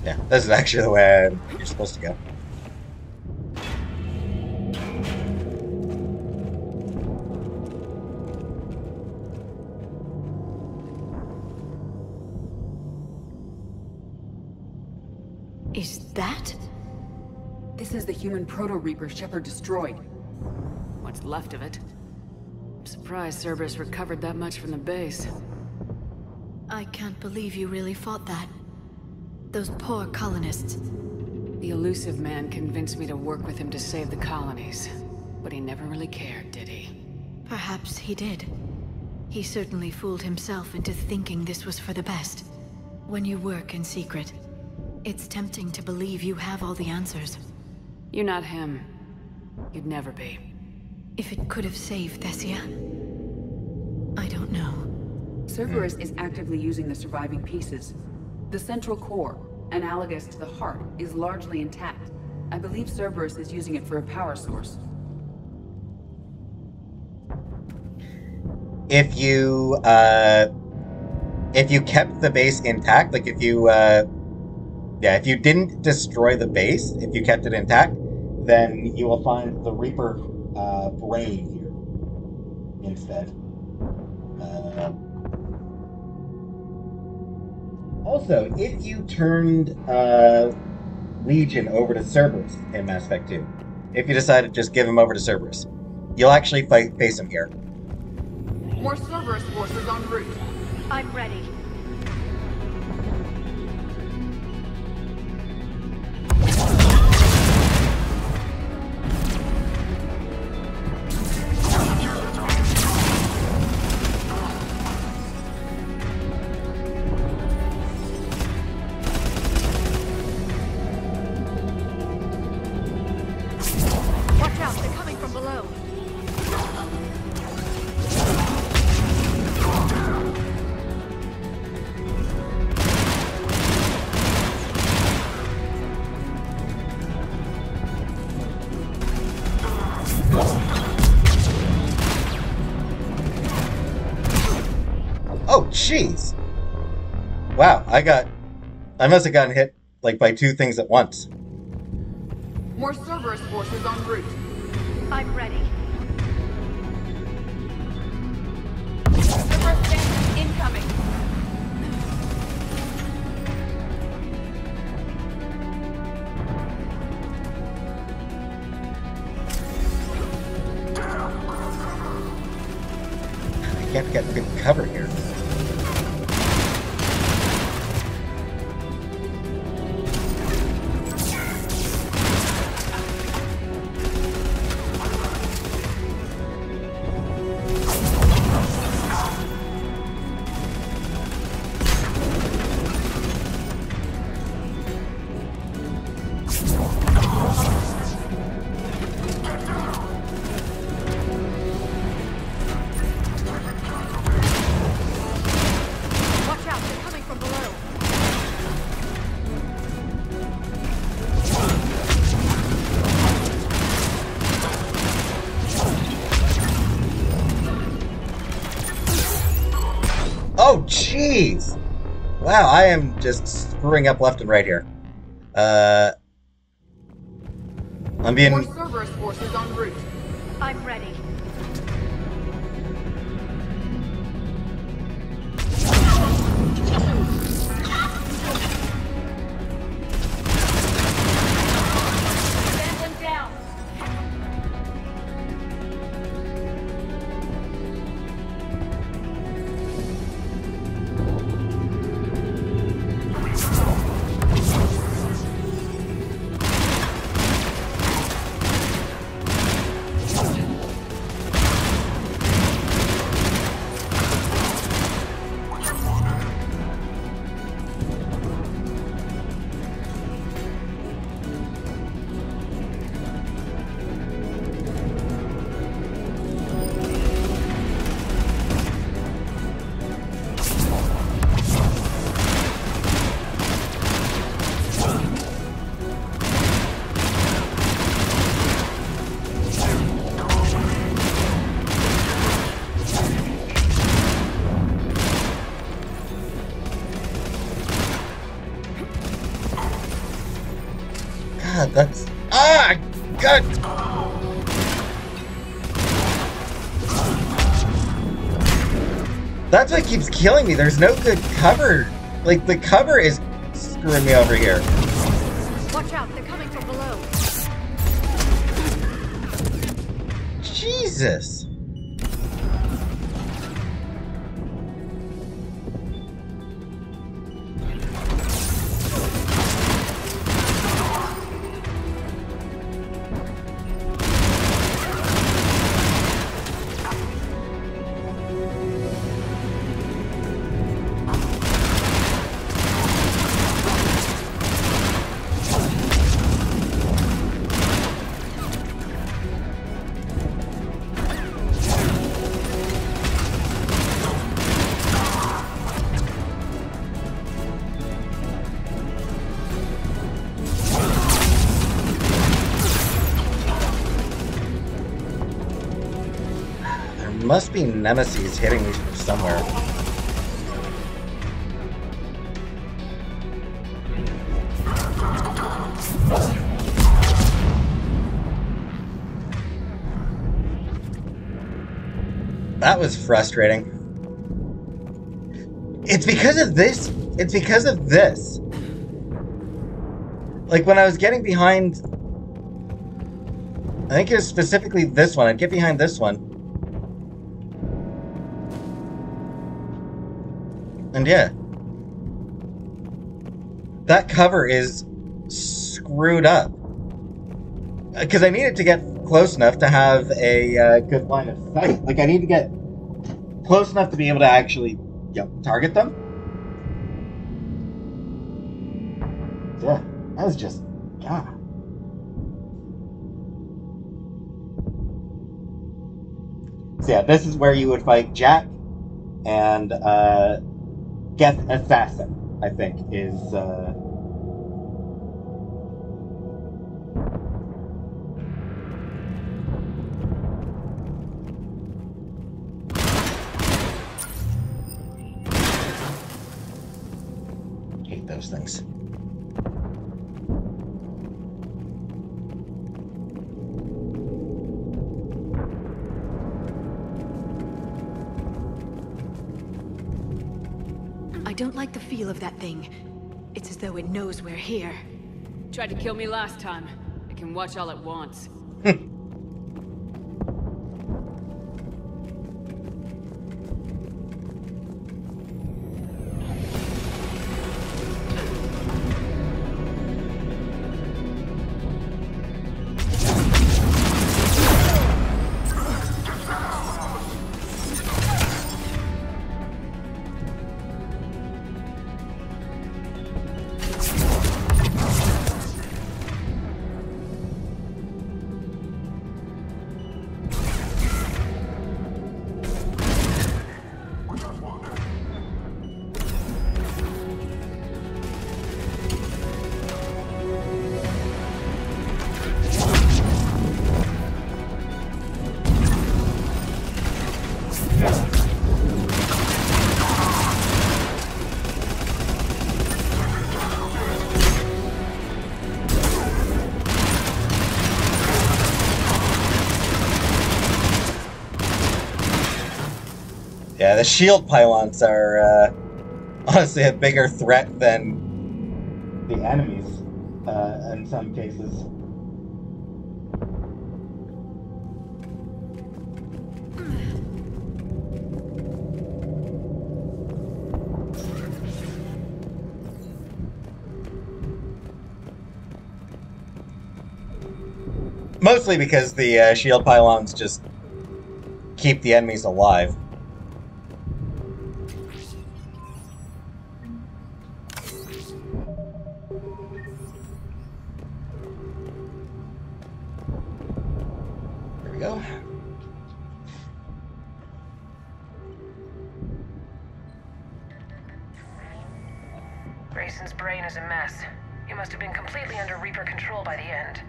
Yeah, this is actually the way you're supposed to go. Is that? This is the human Proto-Reaper Shepard destroyed. What's left of it? I'm surprised Cerberus recovered that much from the base. I can't believe you really fought that. Those poor colonists. The elusive man convinced me to work with him to save the colonies. But he never really cared, did he? Perhaps he did. He certainly fooled himself into thinking this was for the best. When you work in secret, it's tempting to believe you have all the answers. You're not him. You'd never be. If it could have saved Thessia, I don't know. Cerberus is actively using the surviving pieces. The central core, analogous to the heart, is largely intact. I believe Cerberus is using it for a power source. If you kept the base intact, like if you didn't destroy the base, if you kept it intact, then you will find the Reaper brain here instead. Also, if you turned Legion over to Cerberus in Mass Effect 2, if you decide to just give him over to Cerberus, you'll actually face him here. More Cerberus forces en route. I'm ready. Watch out, they're coming from below. Oh, jeez! Wow, I must have gotten hit, like, by two things at once. More Cerberus forces en route. I'm ready. Cerberus bandits incoming. I can't get good cover here. Oh, jeez! Wow, I am just screwing up left and right here. I'm being... More Cerberus forces en route. I'm ready. Stand them down. That's... Ah! God! That's what keeps killing me. There's no good cover. Like, the cover is screwing me over here. Watch out, they're coming from below. Jesus. Must be nemesis hitting me from somewhere. That was frustrating. It's because of this. It's because of this. Like when I was getting behind, I think it was specifically this one. I'd get behind this one. And yeah, that cover is screwed up. Because I needed to get close enough to have a good line of sight. Like, I need to get close enough to be able to actually, target them. Yeah, that was just, God. So yeah, this is where you would fight Jack and, Geth Assassin, I think, is, hate those things. I don't like the feel of that thing. It's as though it knows we're here. Tried to kill me last time. It can watch all it wants. Yeah, the shield pylons are honestly a bigger threat than the enemies in some cases. Mostly because the shield pylons just keep the enemies alive. There we go. Grayson's brain is a mess. He must have been completely under Reaper control by the end.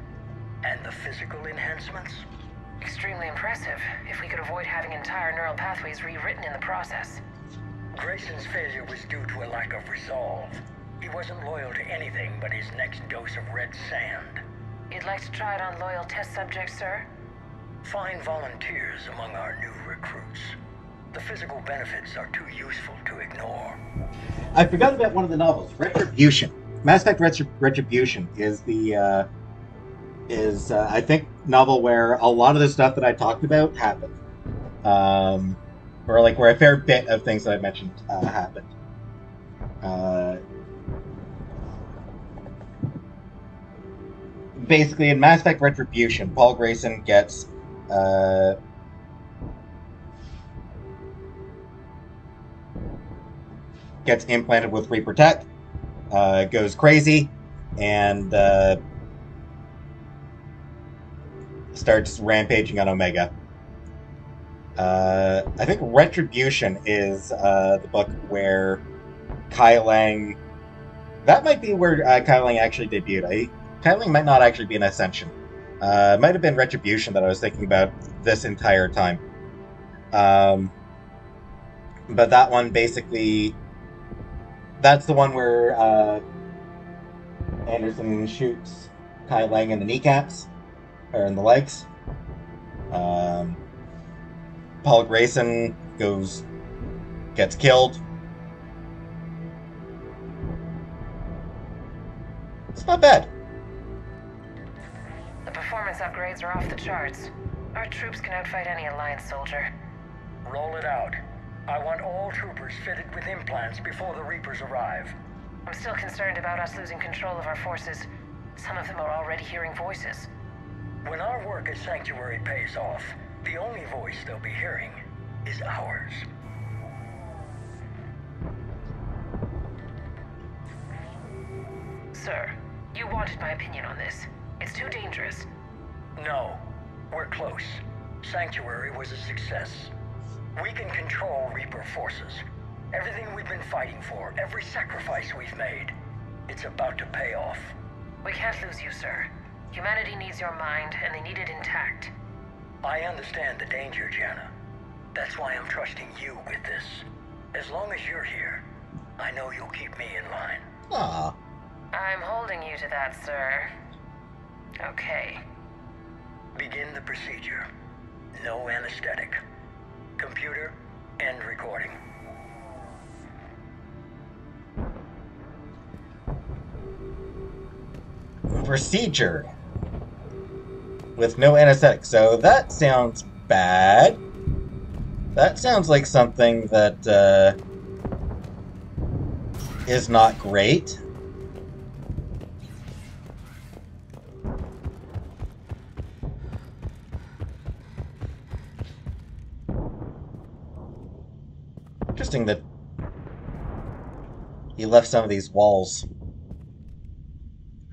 And the physical enhancements? Extremely impressive, if we could avoid having entire neural pathways rewritten in the process. Grayson's failure was due to a lack of resolve. He wasn't loyal to anything but his next dose of red sand. You'd like to try it on loyal test subjects, sir? Find volunteers among our new recruits. The physical benefits are too useful to ignore. I forgot about one of the novels, Retribution. Mass Effect Retribution is the I think novel where a lot of the stuff that I talked about happened, or like where a fair bit of things that I mentioned happened. Basically, in Mass Effect Retribution, Paul Grayson gets implanted with Reaper Tech, goes crazy, and starts rampaging on Omega. I think Retribution is the book where Kai Lang... That might be where Kai Lang actually debuted. Kai Lang might not actually be an Ascension. It might have been Retribution that I was thinking about this entire time. But that one basically... That's the one where Anderson shoots Kai Lang in the kneecaps, or in the legs. Paul Grayson gets killed. It's not bad. The performance upgrades are off the charts. Our troops can outfight any Alliance soldier. Roll it out. I want all troopers fitted with implants before the Reapers arrive. I'm still concerned about us losing control of our forces. Some of them are already hearing voices. When our work at Sanctuary pays off, the only voice they'll be hearing is ours. Sir, you wanted my opinion on this. It's too dangerous. No, we're close. Sanctuary was a success. We can control Reaper forces. Everything we've been fighting for, every sacrifice we've made, it's about to pay off. We can't lose you, sir. Humanity needs your mind, and they need it intact. I understand the danger, Jana. That's why I'm trusting you with this. As long as you're here, I know you'll keep me in line. Aww. I'm holding you to that, sir. Okay. Begin the procedure. No anesthetic. Computer, end recording. Procedure. With no anesthetic. So that sounds bad. That sounds like something that is not great. Interesting that he left some of these walls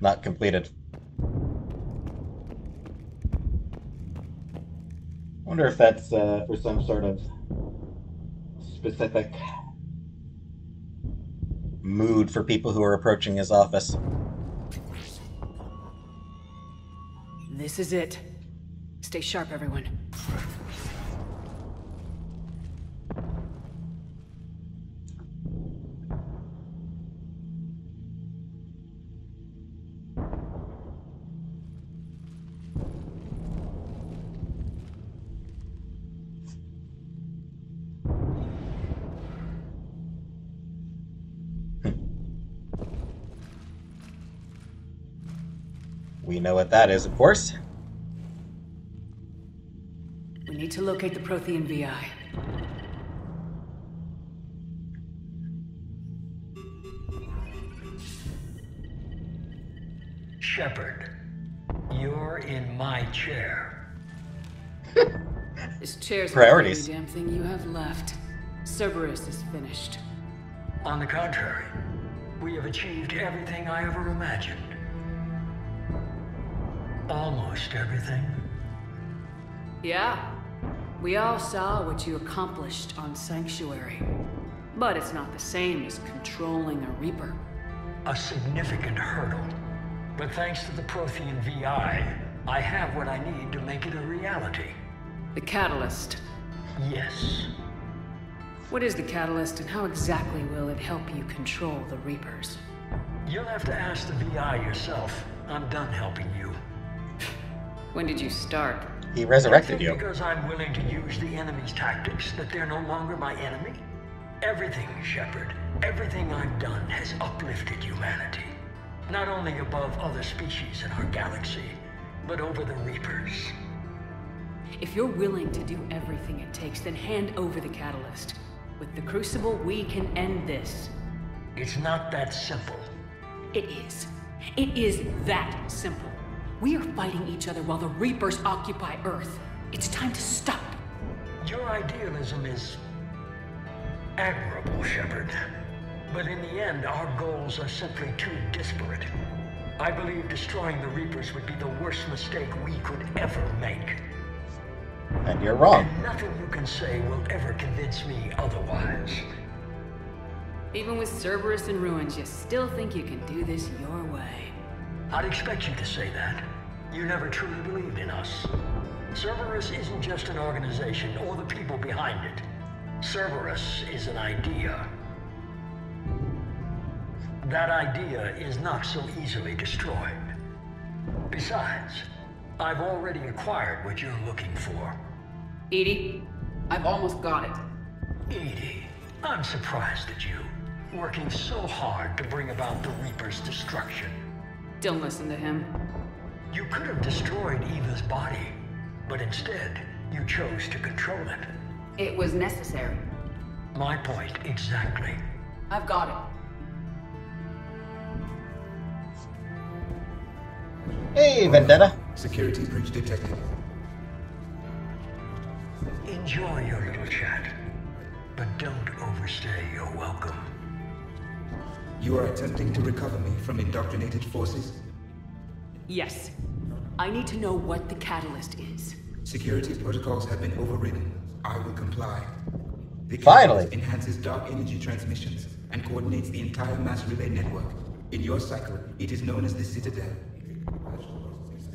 not completed. I wonder if that's for some sort of specific mood for people who are approaching his office. This is it. Stay sharp, everyone. We know what that is, of course. We need to locate the Prothean VI. Shepard, you're in my chair. This chair's Priorities. the only damn thing you have left. Cerberus is finished. On the contrary, we have achieved everything I ever imagined. Almost everything. Yeah. We all saw what you accomplished on Sanctuary. But it's not the same as controlling a Reaper. A significant hurdle. But thanks to the Prothean VI, I have what I need to make it a reality. The Catalyst. Yes. What is the Catalyst, and how exactly will it help you control the Reapers? You'll have to ask the VI yourself. I'm done helping you. When did you start? He resurrected you. Because I'm willing to use the enemy's tactics, that they're no longer my enemy? Everything, Shepard, everything I've done has uplifted humanity. Not only above other species in our galaxy, but over the Reapers. If you're willing to do everything it takes, then hand over the catalyst. With the Crucible, we can end this. It's not that simple. It is. It is that simple. We are fighting each other while the Reapers occupy Earth. It's time to stop. Your idealism is admirable, Shepard. But in the end, our goals are simply too disparate. I believe destroying the Reapers would be the worst mistake we could ever make. And you're wrong. And nothing you can say will ever convince me otherwise. Even with Cerberus in ruins, you still think you can do this your way. I'd expect you to say that. You never truly believed in us. Cerberus isn't just an organization or the people behind it. Cerberus is an idea. That idea is not so easily destroyed. Besides, I've already acquired what you're looking for. EDI, I've almost got it. EDI, I'm surprised at you. Working so hard to bring about the Reaper's destruction. Don't listen to him. You could have destroyed Eva's body, but instead, you chose to control it. It was necessary. My point exactly. I've got it. Hey, Vendetta. Security breach detected. Enjoy your little chat, but don't overstay your welcome. You are attempting to recover me from indoctrinated forces? Yes. I need to know what the catalyst is. Security protocols have been overridden. I will comply. The Finally. catalyst enhances dark energy transmissions and coordinates the entire mass relay network. In your cycle, it is known as the Citadel.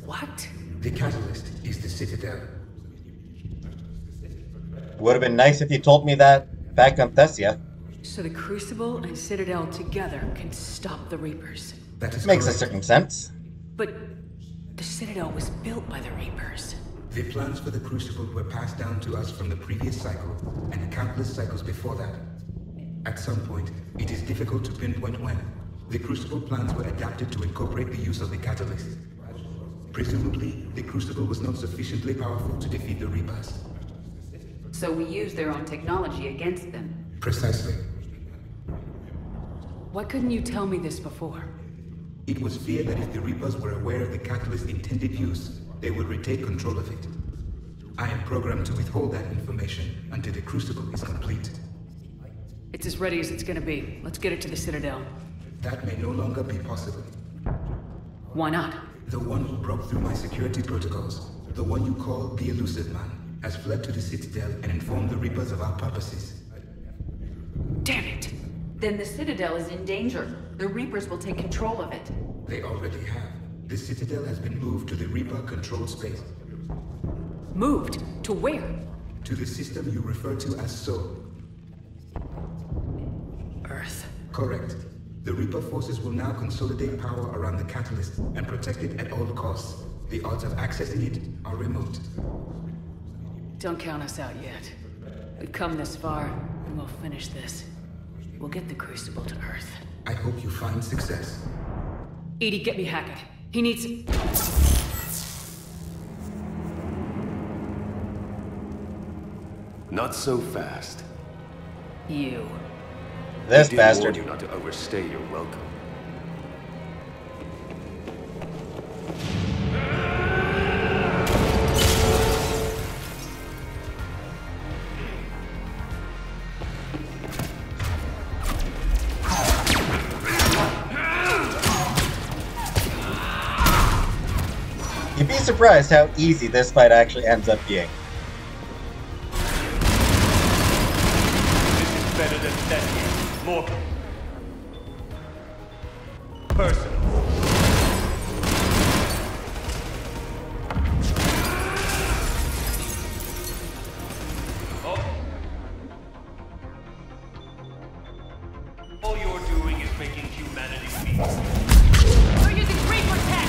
What? The catalyst is the Citadel. Would have been nice if you told me that back on Thessia. So the Crucible and Citadel together can stop the Reapers. That is Makes correct. a certain sense. But the Citadel was built by the Reapers. The plans for the Crucible were passed down to us from the previous cycle, and countless cycles before that. At some point, it is difficult to pinpoint when, the Crucible plans were adapted to incorporate the use of the catalyst. Presumably, the Crucible was not sufficiently powerful to defeat the Reapers. So we use their own technology against them. Precisely. Why couldn't you tell me this before? It was feared that if the Reapers were aware of the catalyst's intended use, they would retake control of it. I am programmed to withhold that information until the Crucible is complete. It's as ready as it's gonna be. Let's get it to the Citadel. That may no longer be possible. Why not? The one who broke through my security protocols, the one you call the Elusive Man, has fled to the Citadel and informed the Reapers of our purposes. Damn it! Then the Citadel is in danger. The Reapers will take control of it. They already have. The Citadel has been moved to the Reaper-controlled space. Moved? To where? To the system you refer to as Sol. Earth. Correct. The Reaper forces will now consolidate power around the catalyst and protect it at all costs. The odds of accessing it are remote. Don't count us out yet. We've come this far, and we'll finish this. We'll get the Crucible to Earth. I hope you find success. EDI, get me Hackett. He needs... Not so fast. You. This I did bastard. warn you not to overstay your welcome. You'd be surprised how easy this fight actually ends up being. This is better than that. More personal. All you're doing is making humanity weak. We're using Reaper tech!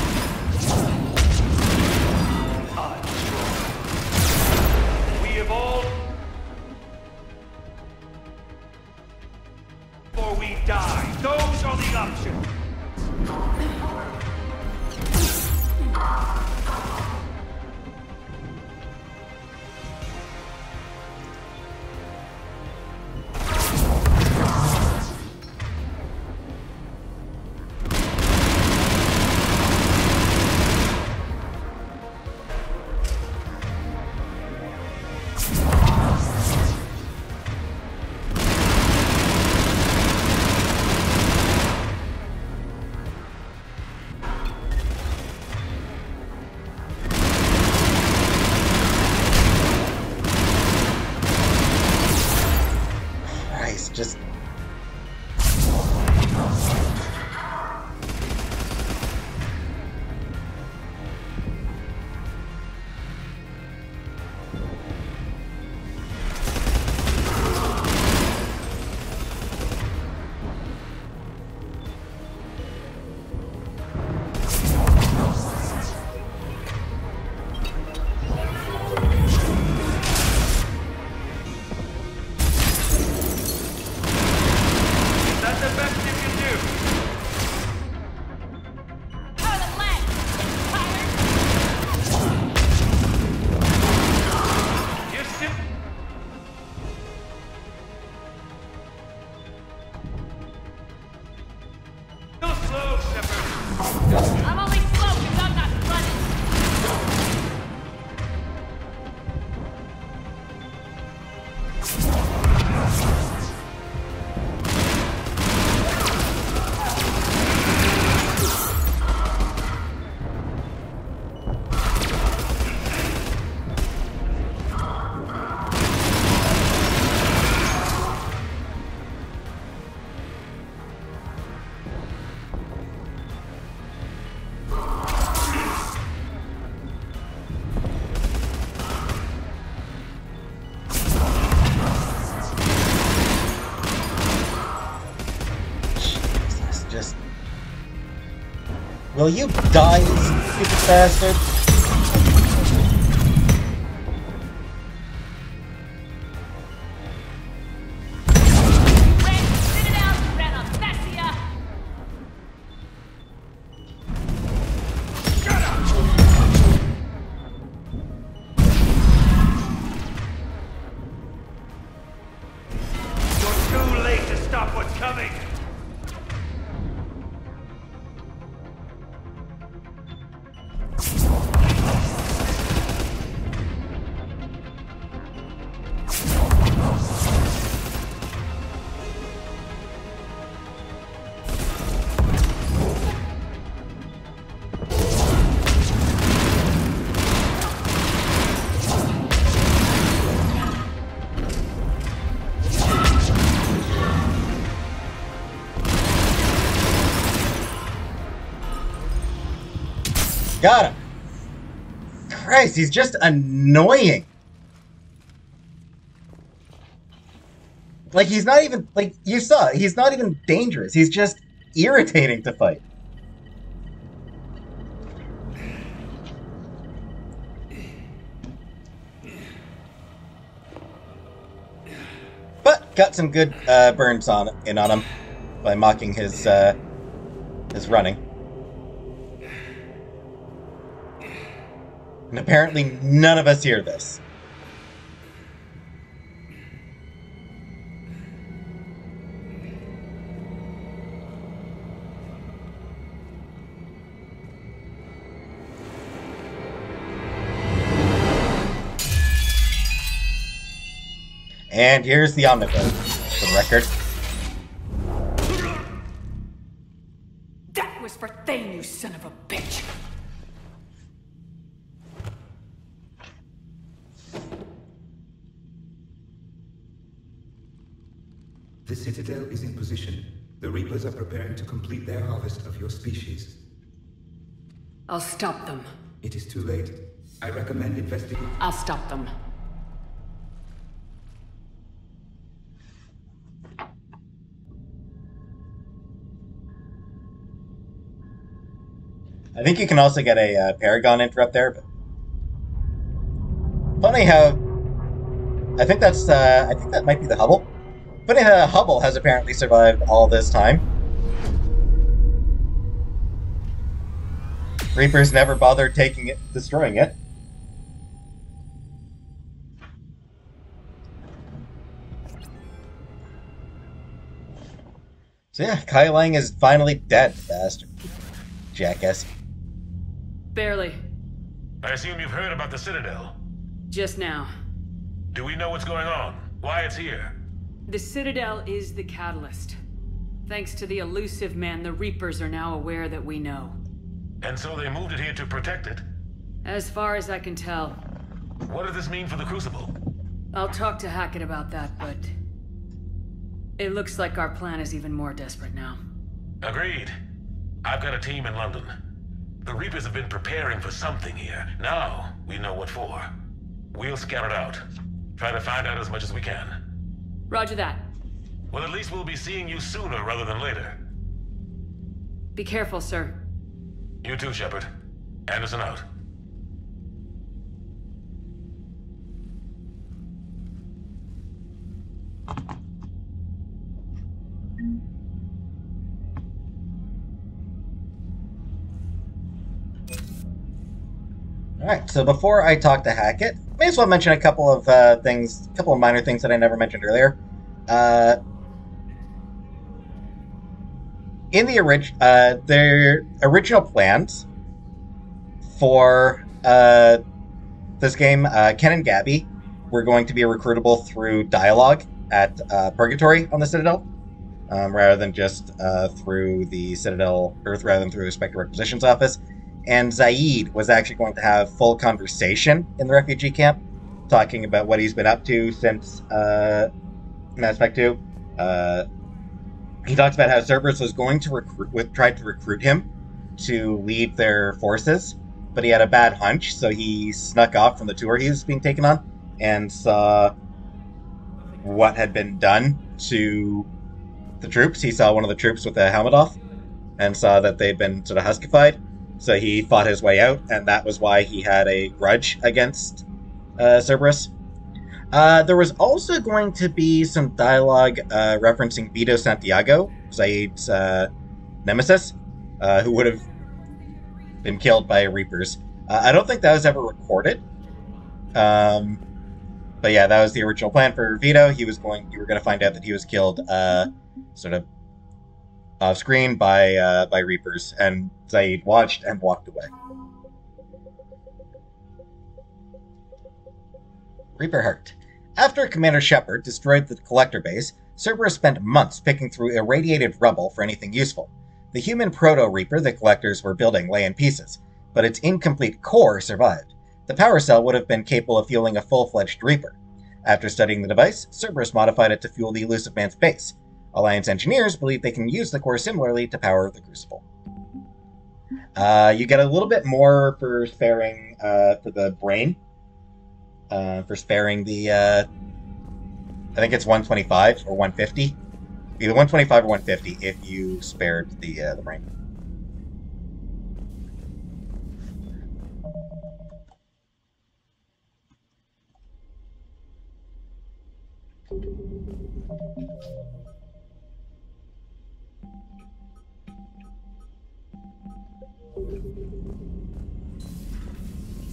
Will you die, you stupid bastard? Too late to stop what's coming! Got him! Christ, he's just annoying! Like, he's not even, like, you saw, he's not even dangerous. He's just irritating to fight. But got some good burns on him by mocking his running. And apparently none of us hear this. And here's the omnibus, for the record. That was for Thane, you son of a bitch! The Citadel is in position. The Reapers are preparing to complete their harvest of your species. I'll stop them. It is too late. I recommend investigating. I'll stop them. I think you can also get a Paragon interrupt there, but funny how I think that might be the Hubble. Funny how Hubble has apparently survived all this time. Reapers never bothered destroying it. So yeah, Kai Lang is finally dead, bastard. Jackass. Barely. I assume you've heard about the Citadel. Just now. Do we know what's going on? Why it's here? The Citadel is the catalyst. Thanks to the elusive man, the Reapers are now aware that we know. And so they moved it here to protect it? As far as I can tell. What does this mean for the Crucible? I'll talk to Hackett about that, but it looks like our plan is even more desperate now. Agreed. I've got a team in London. The Reapers have been preparing for something here. Now, we know what for. We'll scout it out. Try to find out as much as we can. Roger that. Well, at least we'll be seeing you sooner rather than later. Be careful, sir. You too, Shepard. Anderson out. Alright, so before I talk to Hackett, may as well mention a couple of minor things that I never mentioned earlier. In the their original plans for this game, Ken and Gabby were going to be recruitable through dialogue at Purgatory on the Citadel, rather than just through the Citadel, or rather than through the Spectre Requisitions Office. And Zaid was actually going to have full conversation in the refugee camp, talking about what he's been up to since Mass Effect 2. He talks about how Cerberus was going to tried to recruit him to lead their forces, but he had a bad hunch, so he snuck off from the tour he was being taken on and saw what had been done to the troops. He saw one of the troops with a helmet off and saw that they'd been sort of huskified. So he fought his way out, and that was why he had a grudge against Cerberus. There was also going to be some dialogue referencing Vito Santiago, Zaid's nemesis, who would have been killed by Reapers. I don't think that was ever recorded. But yeah, that was the original plan for Vito. You were going to find out that he was killed sort of off screen by Reapers, and Zaid watched and walked away. Reaper Heart. After Commander Shepard destroyed the Collector base, Cerberus spent months picking through irradiated rubble for anything useful. The human proto-Reaper the Collectors were building lay in pieces, but its incomplete core survived. The power cell would have been capable of fueling a full-fledged Reaper. After studying the device, Cerberus modified it to fuel the Illusive Man's base. Alliance engineers believe they can use the core similarly to power the Crucible. You get a little bit more for sparing for the brain. For sparing the, I think it's 125 or 150. Either 125 or 150 if you spared the brain.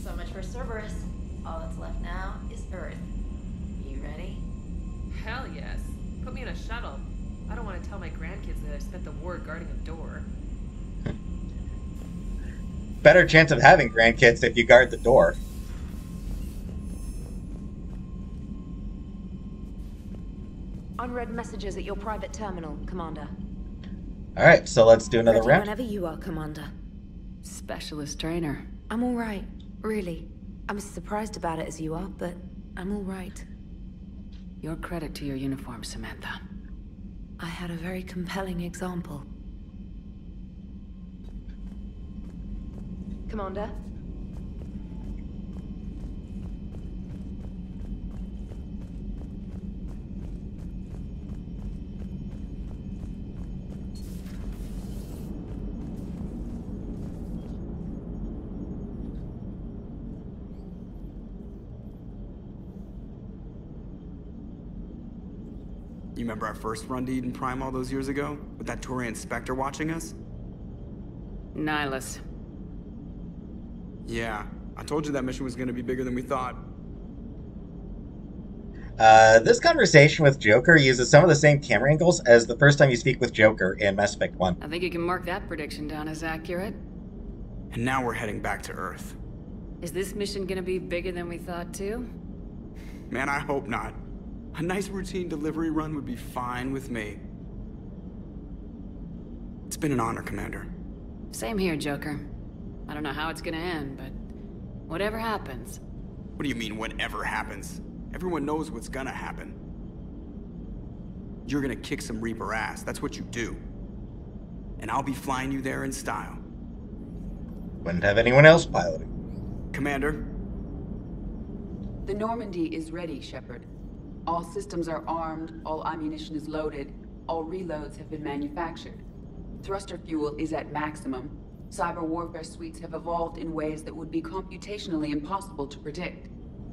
So much for Cerberus. All that's left now is Earth. You ready? Hell yes. Put me in a shuttle. I don't want to tell my grandkids that I spent the war guarding a door. Better chance of having grandkids if you guard the door. Unread messages at your private terminal, Commander. Alright, so let's do another Ready round. whenever you are, Commander. Specialist trainer. I'm all right, really. I'm as surprised about it as you are, but I'm all right. Your credit to your uniform, Samantha. I had a very compelling example. Commander? You remember our first run to Eden Prime all those years ago? With that Turian Spectre watching us? Nihilus. Yeah, I told you that mission was gonna be bigger than we thought. This conversation with Joker uses some of the same camera angles as the first time you speak with Joker in Mass Effect 1. I think you can mark that prediction down as accurate. And now we're heading back to Earth. Is this mission gonna be bigger than we thought, too? Man, I hope not. A nice routine delivery run would be fine with me. It's been an honor, Commander. Same here, Joker. I don't know how it's gonna end, but whatever happens. What do you mean, whatever happens? Everyone knows what's gonna happen. You're gonna kick some Reaper ass, that's what you do. And I'll be flying you there in style. Wouldn't have anyone else piloting. Commander? The Normandy is ready, Shepard. All systems are armed, all ammunition is loaded, all reloads have been manufactured. Thruster fuel is at maximum. Cyber warfare suites have evolved in ways that would be computationally impossible to predict.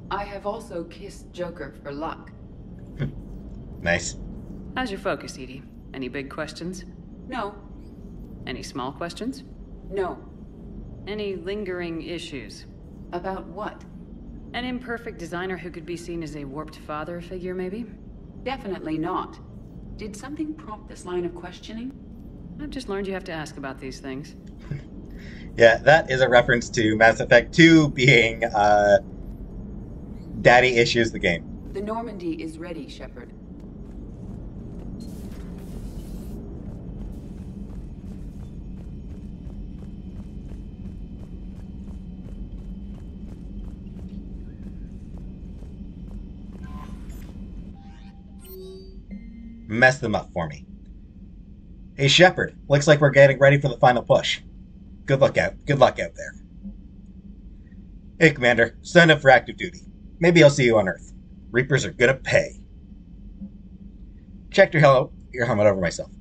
I have also kissed Joker for luck. Nice. How's your focus, Edie? Any big questions? No. Any small questions? No. Any lingering issues? About what? An imperfect designer who could be seen as a warped father figure, maybe? Definitely not. Did something prompt this line of questioning? I've just learned you have to ask about these things. Yeah, that is a reference to Mass Effect 2 being Daddy Issues the game. The Normandy is ready, Shepard. Mess them up for me. Hey Shepard, looks like we're getting ready for the final push. Good luck out there. Hey Commander, sign up for active duty. Maybe I'll see you on Earth. Reapers are gonna pay. Checked your helmet over myself.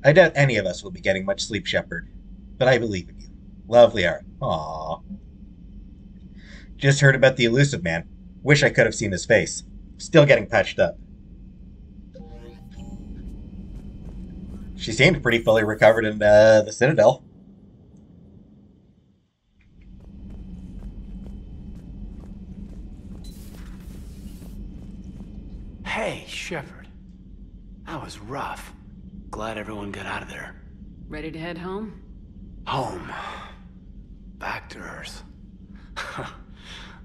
I doubt any of us will be getting much sleep, Shepard, but I believe in you. Lovely art. Aww. Just heard about the elusive man. Wish I could have seen his face. Still getting patched up. She seemed pretty fully recovered in the Citadel. Hey, Shepard. That was rough. Glad everyone got out of there. Ready to head home? Home. Back to Earth.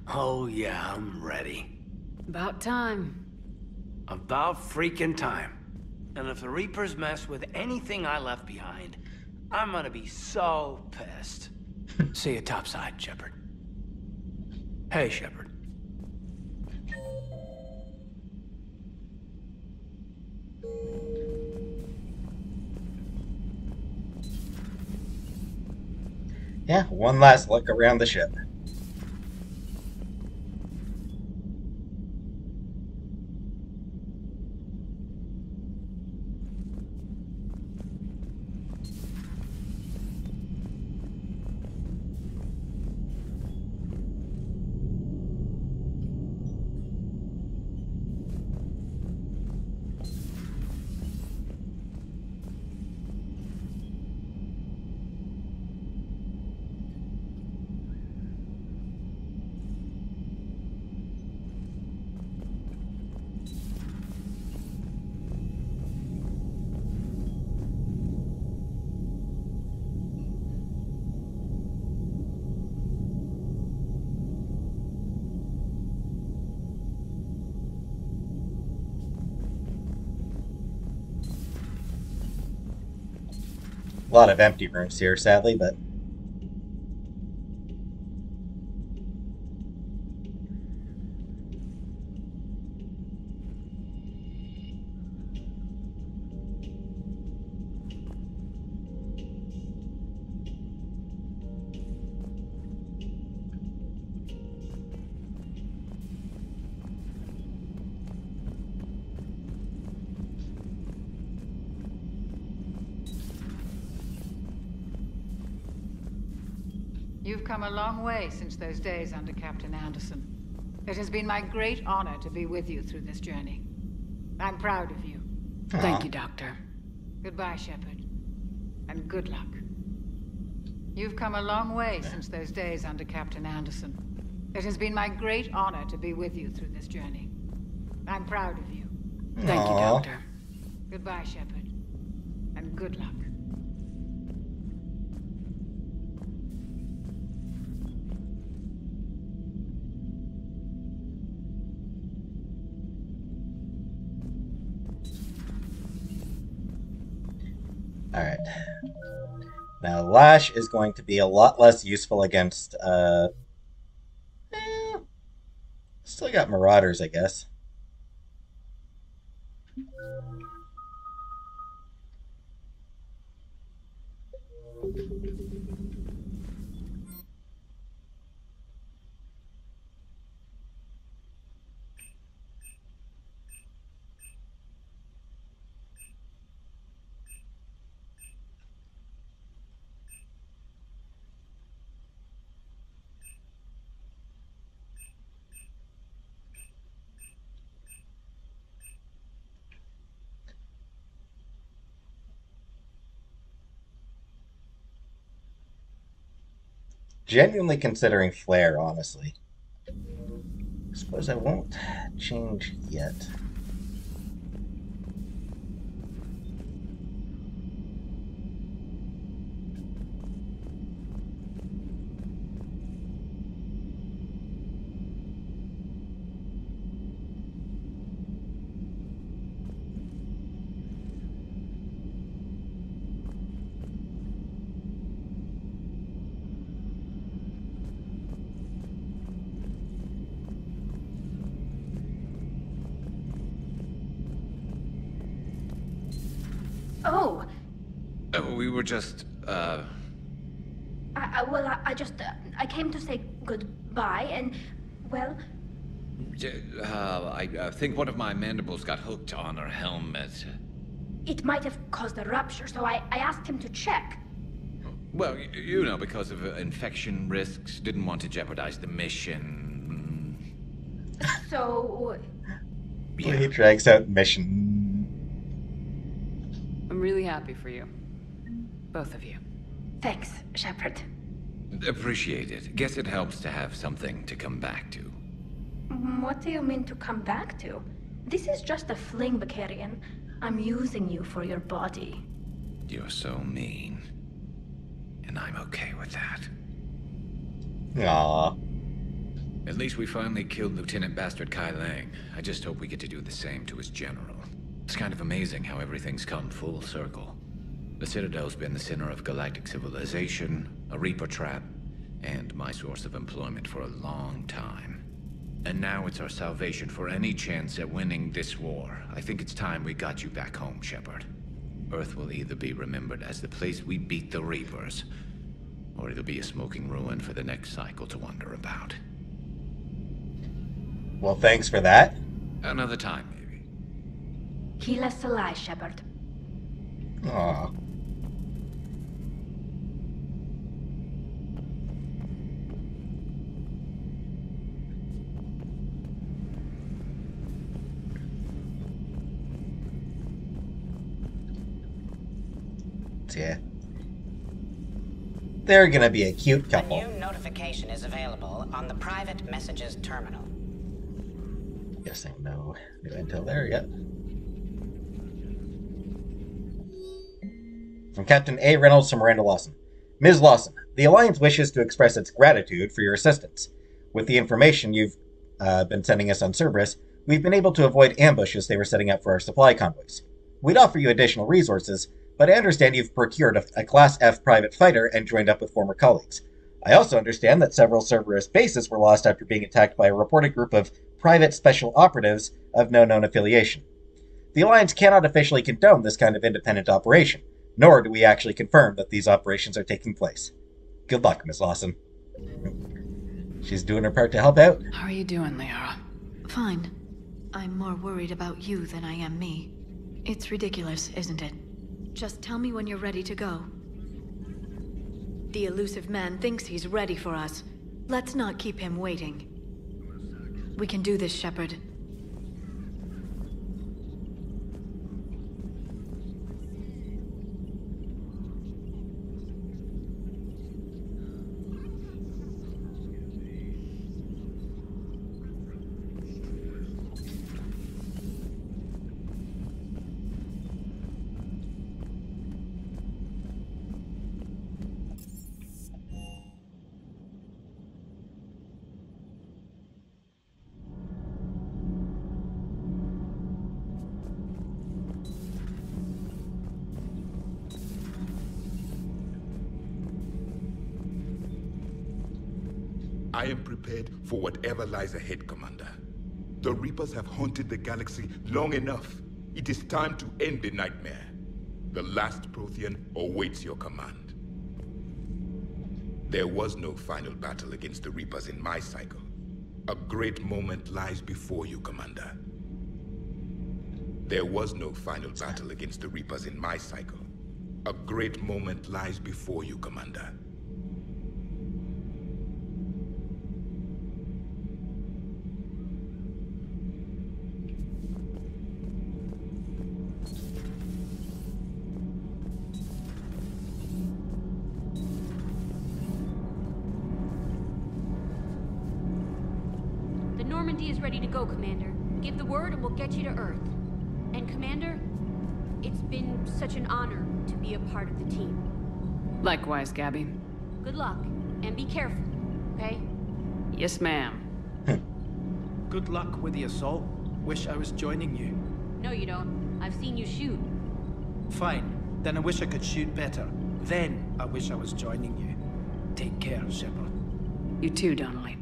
Oh yeah, I'm ready. About time. About freaking time. And if the Reapers mess with anything I left behind, I'm gonna be so pissed. See you topside, Shepard. Hey, Shepard. Yeah, one last look around the ship. A lot of empty rooms here, sadly, but... You've come a long way since those days under Captain Anderson. It has been my great honor to be with you through this journey. I'm proud of you. Thank you, Doctor. Goodbye, Shepard. And good luck. You've come a long way since those days under Captain Anderson. It has been my great honor to be with you through this journey. I'm proud of you. Thank you, Doctor. Goodbye, Shepard. And good luck. Alright. Now, Lash is going to be a lot less useful against, still got Marauders, I guess. Genuinely considering Flare, honestly. I suppose I won't change yet. Oh, We were just, I I came to say goodbye and, well, I think one of my mandibles got hooked on her helmet. it might have caused a rupture, so I asked him to check. Well, you know, because of infection risks, didn't want to jeopardize the mission. So... Yeah. He drags out mission. I'm really happy for you. Both of you. Thanks, Shepard. Appreciate it. Guess it helps to have something to come back to. What do you mean to come back to? This is just a fling, Vicarian. I'm using you for your body. You're so mean. And I'm okay with that. Aww. At least we finally killed Lieutenant Bastard Kai Lang. I just hope we get to do the same to his general. It's kind of amazing how everything's come full circle. The Citadel's been the center of galactic civilization, a Reaper trap, and my source of employment for a long time. And now it's our salvation for any chance at winning this war. I think it's time we got you back home, Shepard. Earth will either be remembered as the place we beat the Reapers, or it'll be a smoking ruin for the next cycle to wonder about. Well, thanks for that. Another time, maybe. Kill us alive, Shepard. Aw. Yeah. They're gonna be a cute couple. A new notification is available on the private messages terminal. Guessing no new intel there yet. From Captain A. Reynolds to Miranda Lawson. Ms. Lawson, the Alliance wishes to express its gratitude for your assistance. With the information you've been sending us on Cerberus, we've been able to avoid ambushes they were setting up for our supply convoys. We'd offer you additional resources, but I understand you've procured a Class F private fighter and joined up with former colleagues. I also understand that several Cerberus bases were lost after being attacked by a reported group of private special operatives of no known affiliation. The Alliance cannot officially condone this kind of independent operation, nor do we actually confirm that these operations are taking place. Good luck, Ms. Lawson. She's doing her part to help out. How are you doing, Liara? Fine. I'm more worried about you than I am me. It's ridiculous, isn't it? Just tell me when you're ready to go. The elusive man thinks he's ready for us. Let's not keep him waiting. We can do this, Shepard. I am prepared for whatever lies ahead, Commander. The Reapers have haunted the galaxy long enough. It is time to end the nightmare. The last Prothean awaits your command. There was no final battle against the Reapers in my cycle. A great moment lies before you, Commander. There was no final battle against the Reapers in my cycle. A great moment lies before you, Commander. Normandy is ready to go, Commander. Give the word and we'll get you to Earth. And Commander, it's been such an honor to be a part of the team. Likewise, Gabby. Good luck, and be careful, okay? Yes, ma'am. Good luck with the assault. Wish I was joining you. No, you don't. I've seen you shoot. Fine. Then I wish I could shoot better. Then I wish I was joining you. Take care, Shepard. You too, Donnelly.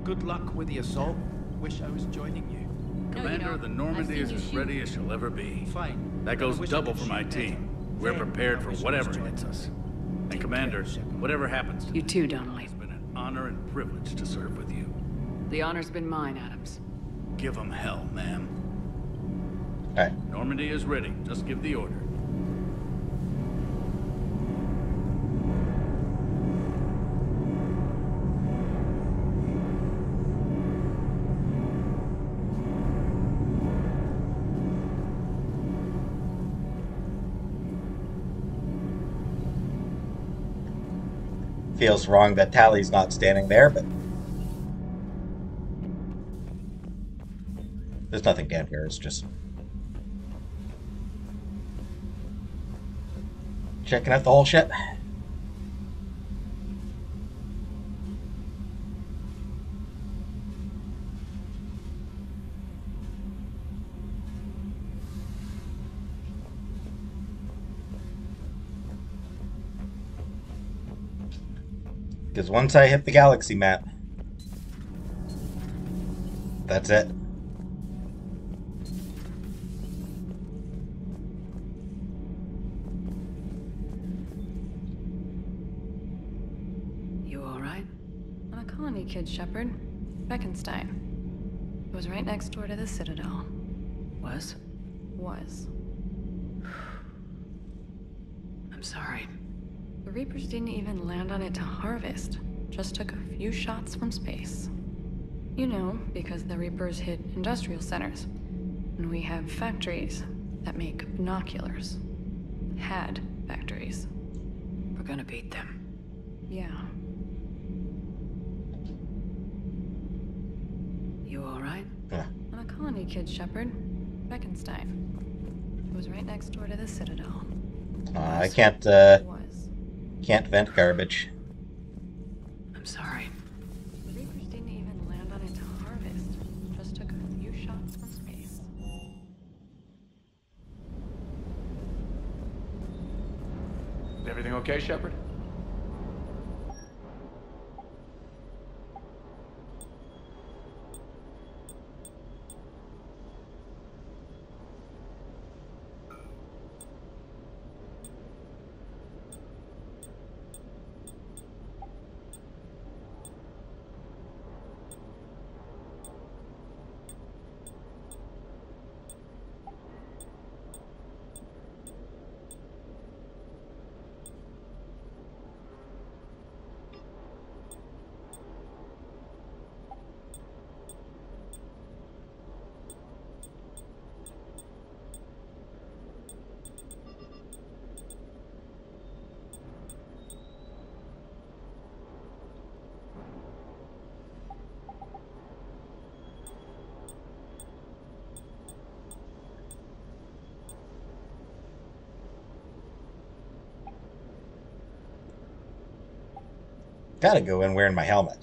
Good luck with the assault. Wish I was joining you. Commander, the Normandy is as ready as she'll ever be. Fine. That goes double for my team. We're prepared for whatever hits us. And Commander, whatever happens to you too, Donnelly. It's been an honor and privilege to serve with you. The honor's been mine, Adams. Give 'em hell, ma'am. All right. Normandy is ready. Just give the order. Feels wrong that Tally's not standing there, but there's nothing down here. It's just checking out the whole ship. Because once I hit the galaxy map, that's it. You alright? I'm a colony kid, Shepard. Beckenstein. It was right next door to the Citadel. Was? Was. I'm sorry. The Reapers didn't even land on it to harvest. Just took a few shots from space. You know, because the Reapers hit industrial centers. And we have factories that make binoculars. Had factories. We're gonna beat them. Yeah. You alright? Yeah. I'm a colony kid, Shepard. Beckenstein. It was right next door to the Citadel. I can't vent garbage. I'm sorry. The Reapers didn't even land on it to harvest. Just took a few shots from space. Is everything okay, Shepard? Gotta go in wearing my helmet.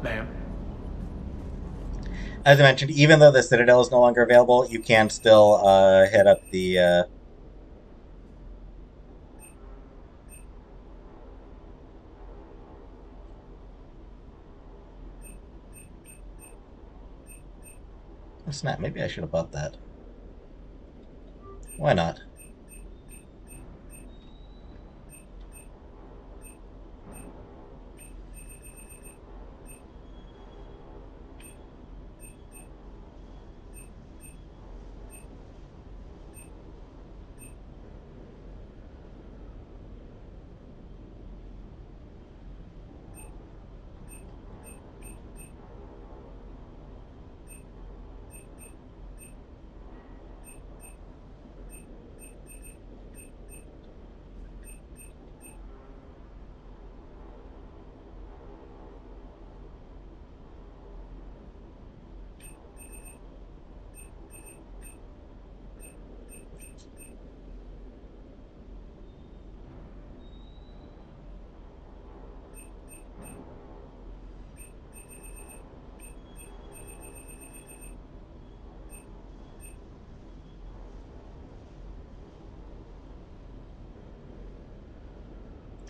Ma'am. As I mentioned, even though the Citadel is no longer available, you can still hit up the oh, snap, maybe I should have bought that. Why not?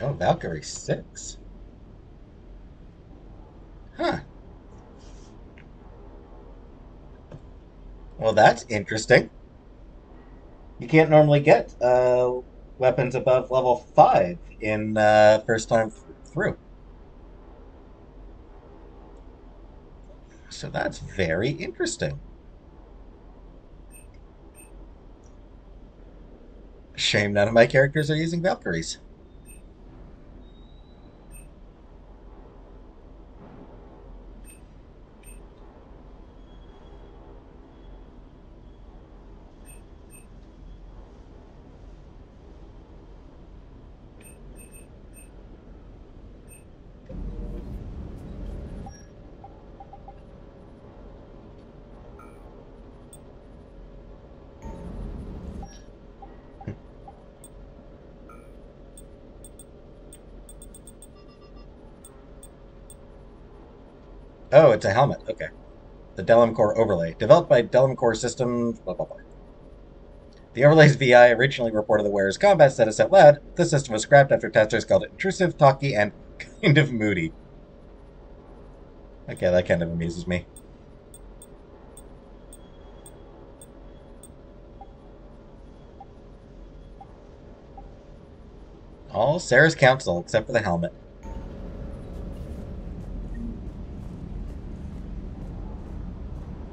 Oh, Valkyrie 6. Huh. Well, that's interesting. You can't normally get weapons above level 5 in first time through. So that's very interesting. Shame none of my characters are using Valkyries. Oh, it's a helmet. Okay. The Delum Core overlay. Developed by Delum Core Systems, blah, blah, blah. The overlay's VI originally reported the wearer's combat status out loud. The system was scrapped after testers called it intrusive, talky, and kind of moody. Okay, that kind of amuses me. All Sarah's council, except for the helmet.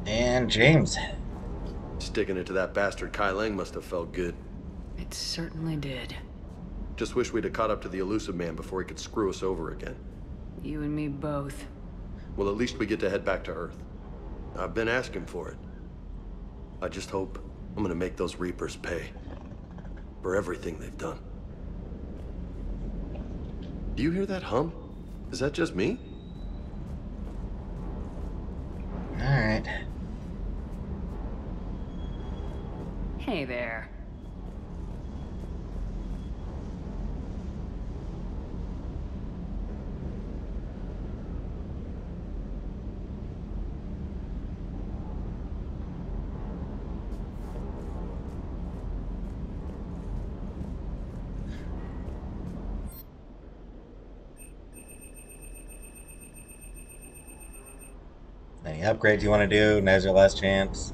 And James. Sticking it to that bastard Kai Lang must have felt good. It certainly did. Just wish we'd have caught up to the elusive man before he could screw us over again. You and me both. Well, at least we get to head back to Earth. I've been asking for it. I just hope I'm gonna make those Reapers pay. For everything they've done. Do you hear that hum? Is that just me? Alright. Hey there. Any upgrades you want to do? Now's your last chance.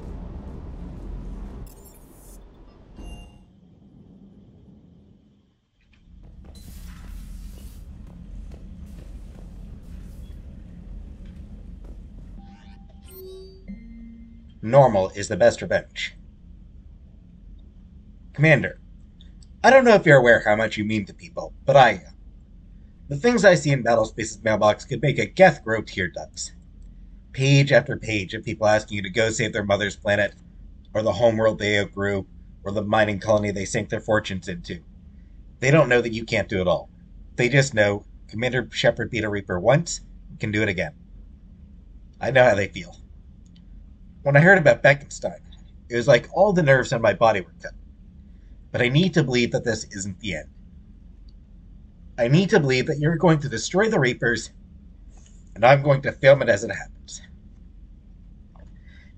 Normal is the best revenge. Commander, I don't know if you're aware how much you mean to people, but I am. The things I see in Battlespace's mailbox could make a Geth grow tear ducts. Page after page of people asking you to go save their mother's planet, or the homeworld they outgrew, or the mining colony they sank their fortunes into. They don't know that you can't do it all. They just know Commander Shepard beat a Reaper once, and can do it again. I know how they feel. When I heard about Beckenstein, it was like all the nerves on my body were cut. But I need to believe that this isn't the end. I need to believe that you're going to destroy the Reapers, and I'm going to film it as it happens.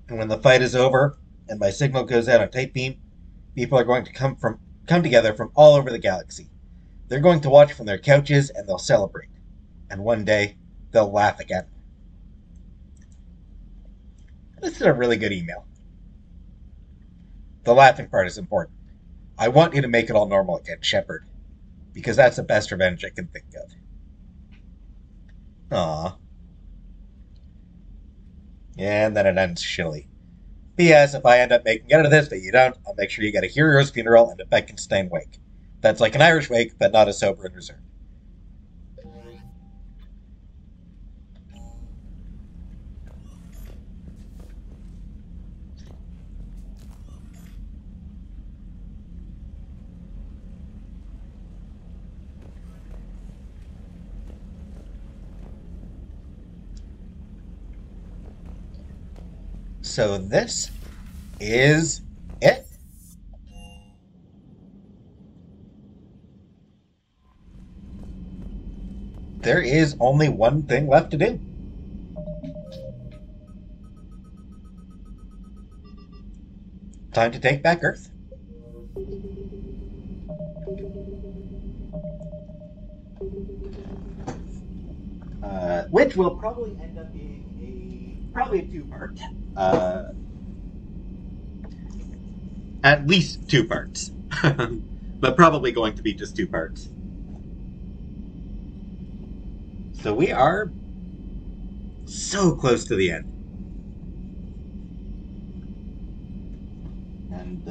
And when the fight is over, and my signal goes out on Tight Beam, people are going to come together from all over the galaxy. They're going to watch from their couches, and they'll celebrate. And one day, they'll laugh again. This is a really good email. The laughing part is important. I want you to make it all normal again, Shepard. Because that's the best revenge I can think of. Aww. And then it ends shilly. P.S. If I end up making it out of this, but you don't, I'll make sure you get a hero's funeral and a Beckenstein wake. That's like an Irish wake, but not as sober and reserved. So this is it. There is only one thing left to do. Time to take back Earth. Which will probably end up being probably a two-part. At least 2 parts. But probably going to be just 2 parts. So we are so close to the end. And,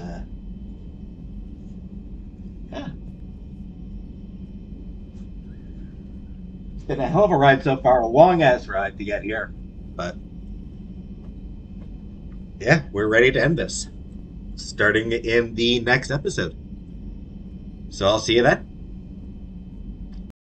yeah. It's been a hell of a ride so far. A long-ass ride to get here. But yeah, we're ready to end this, starting in the next episode. So I'll see you then.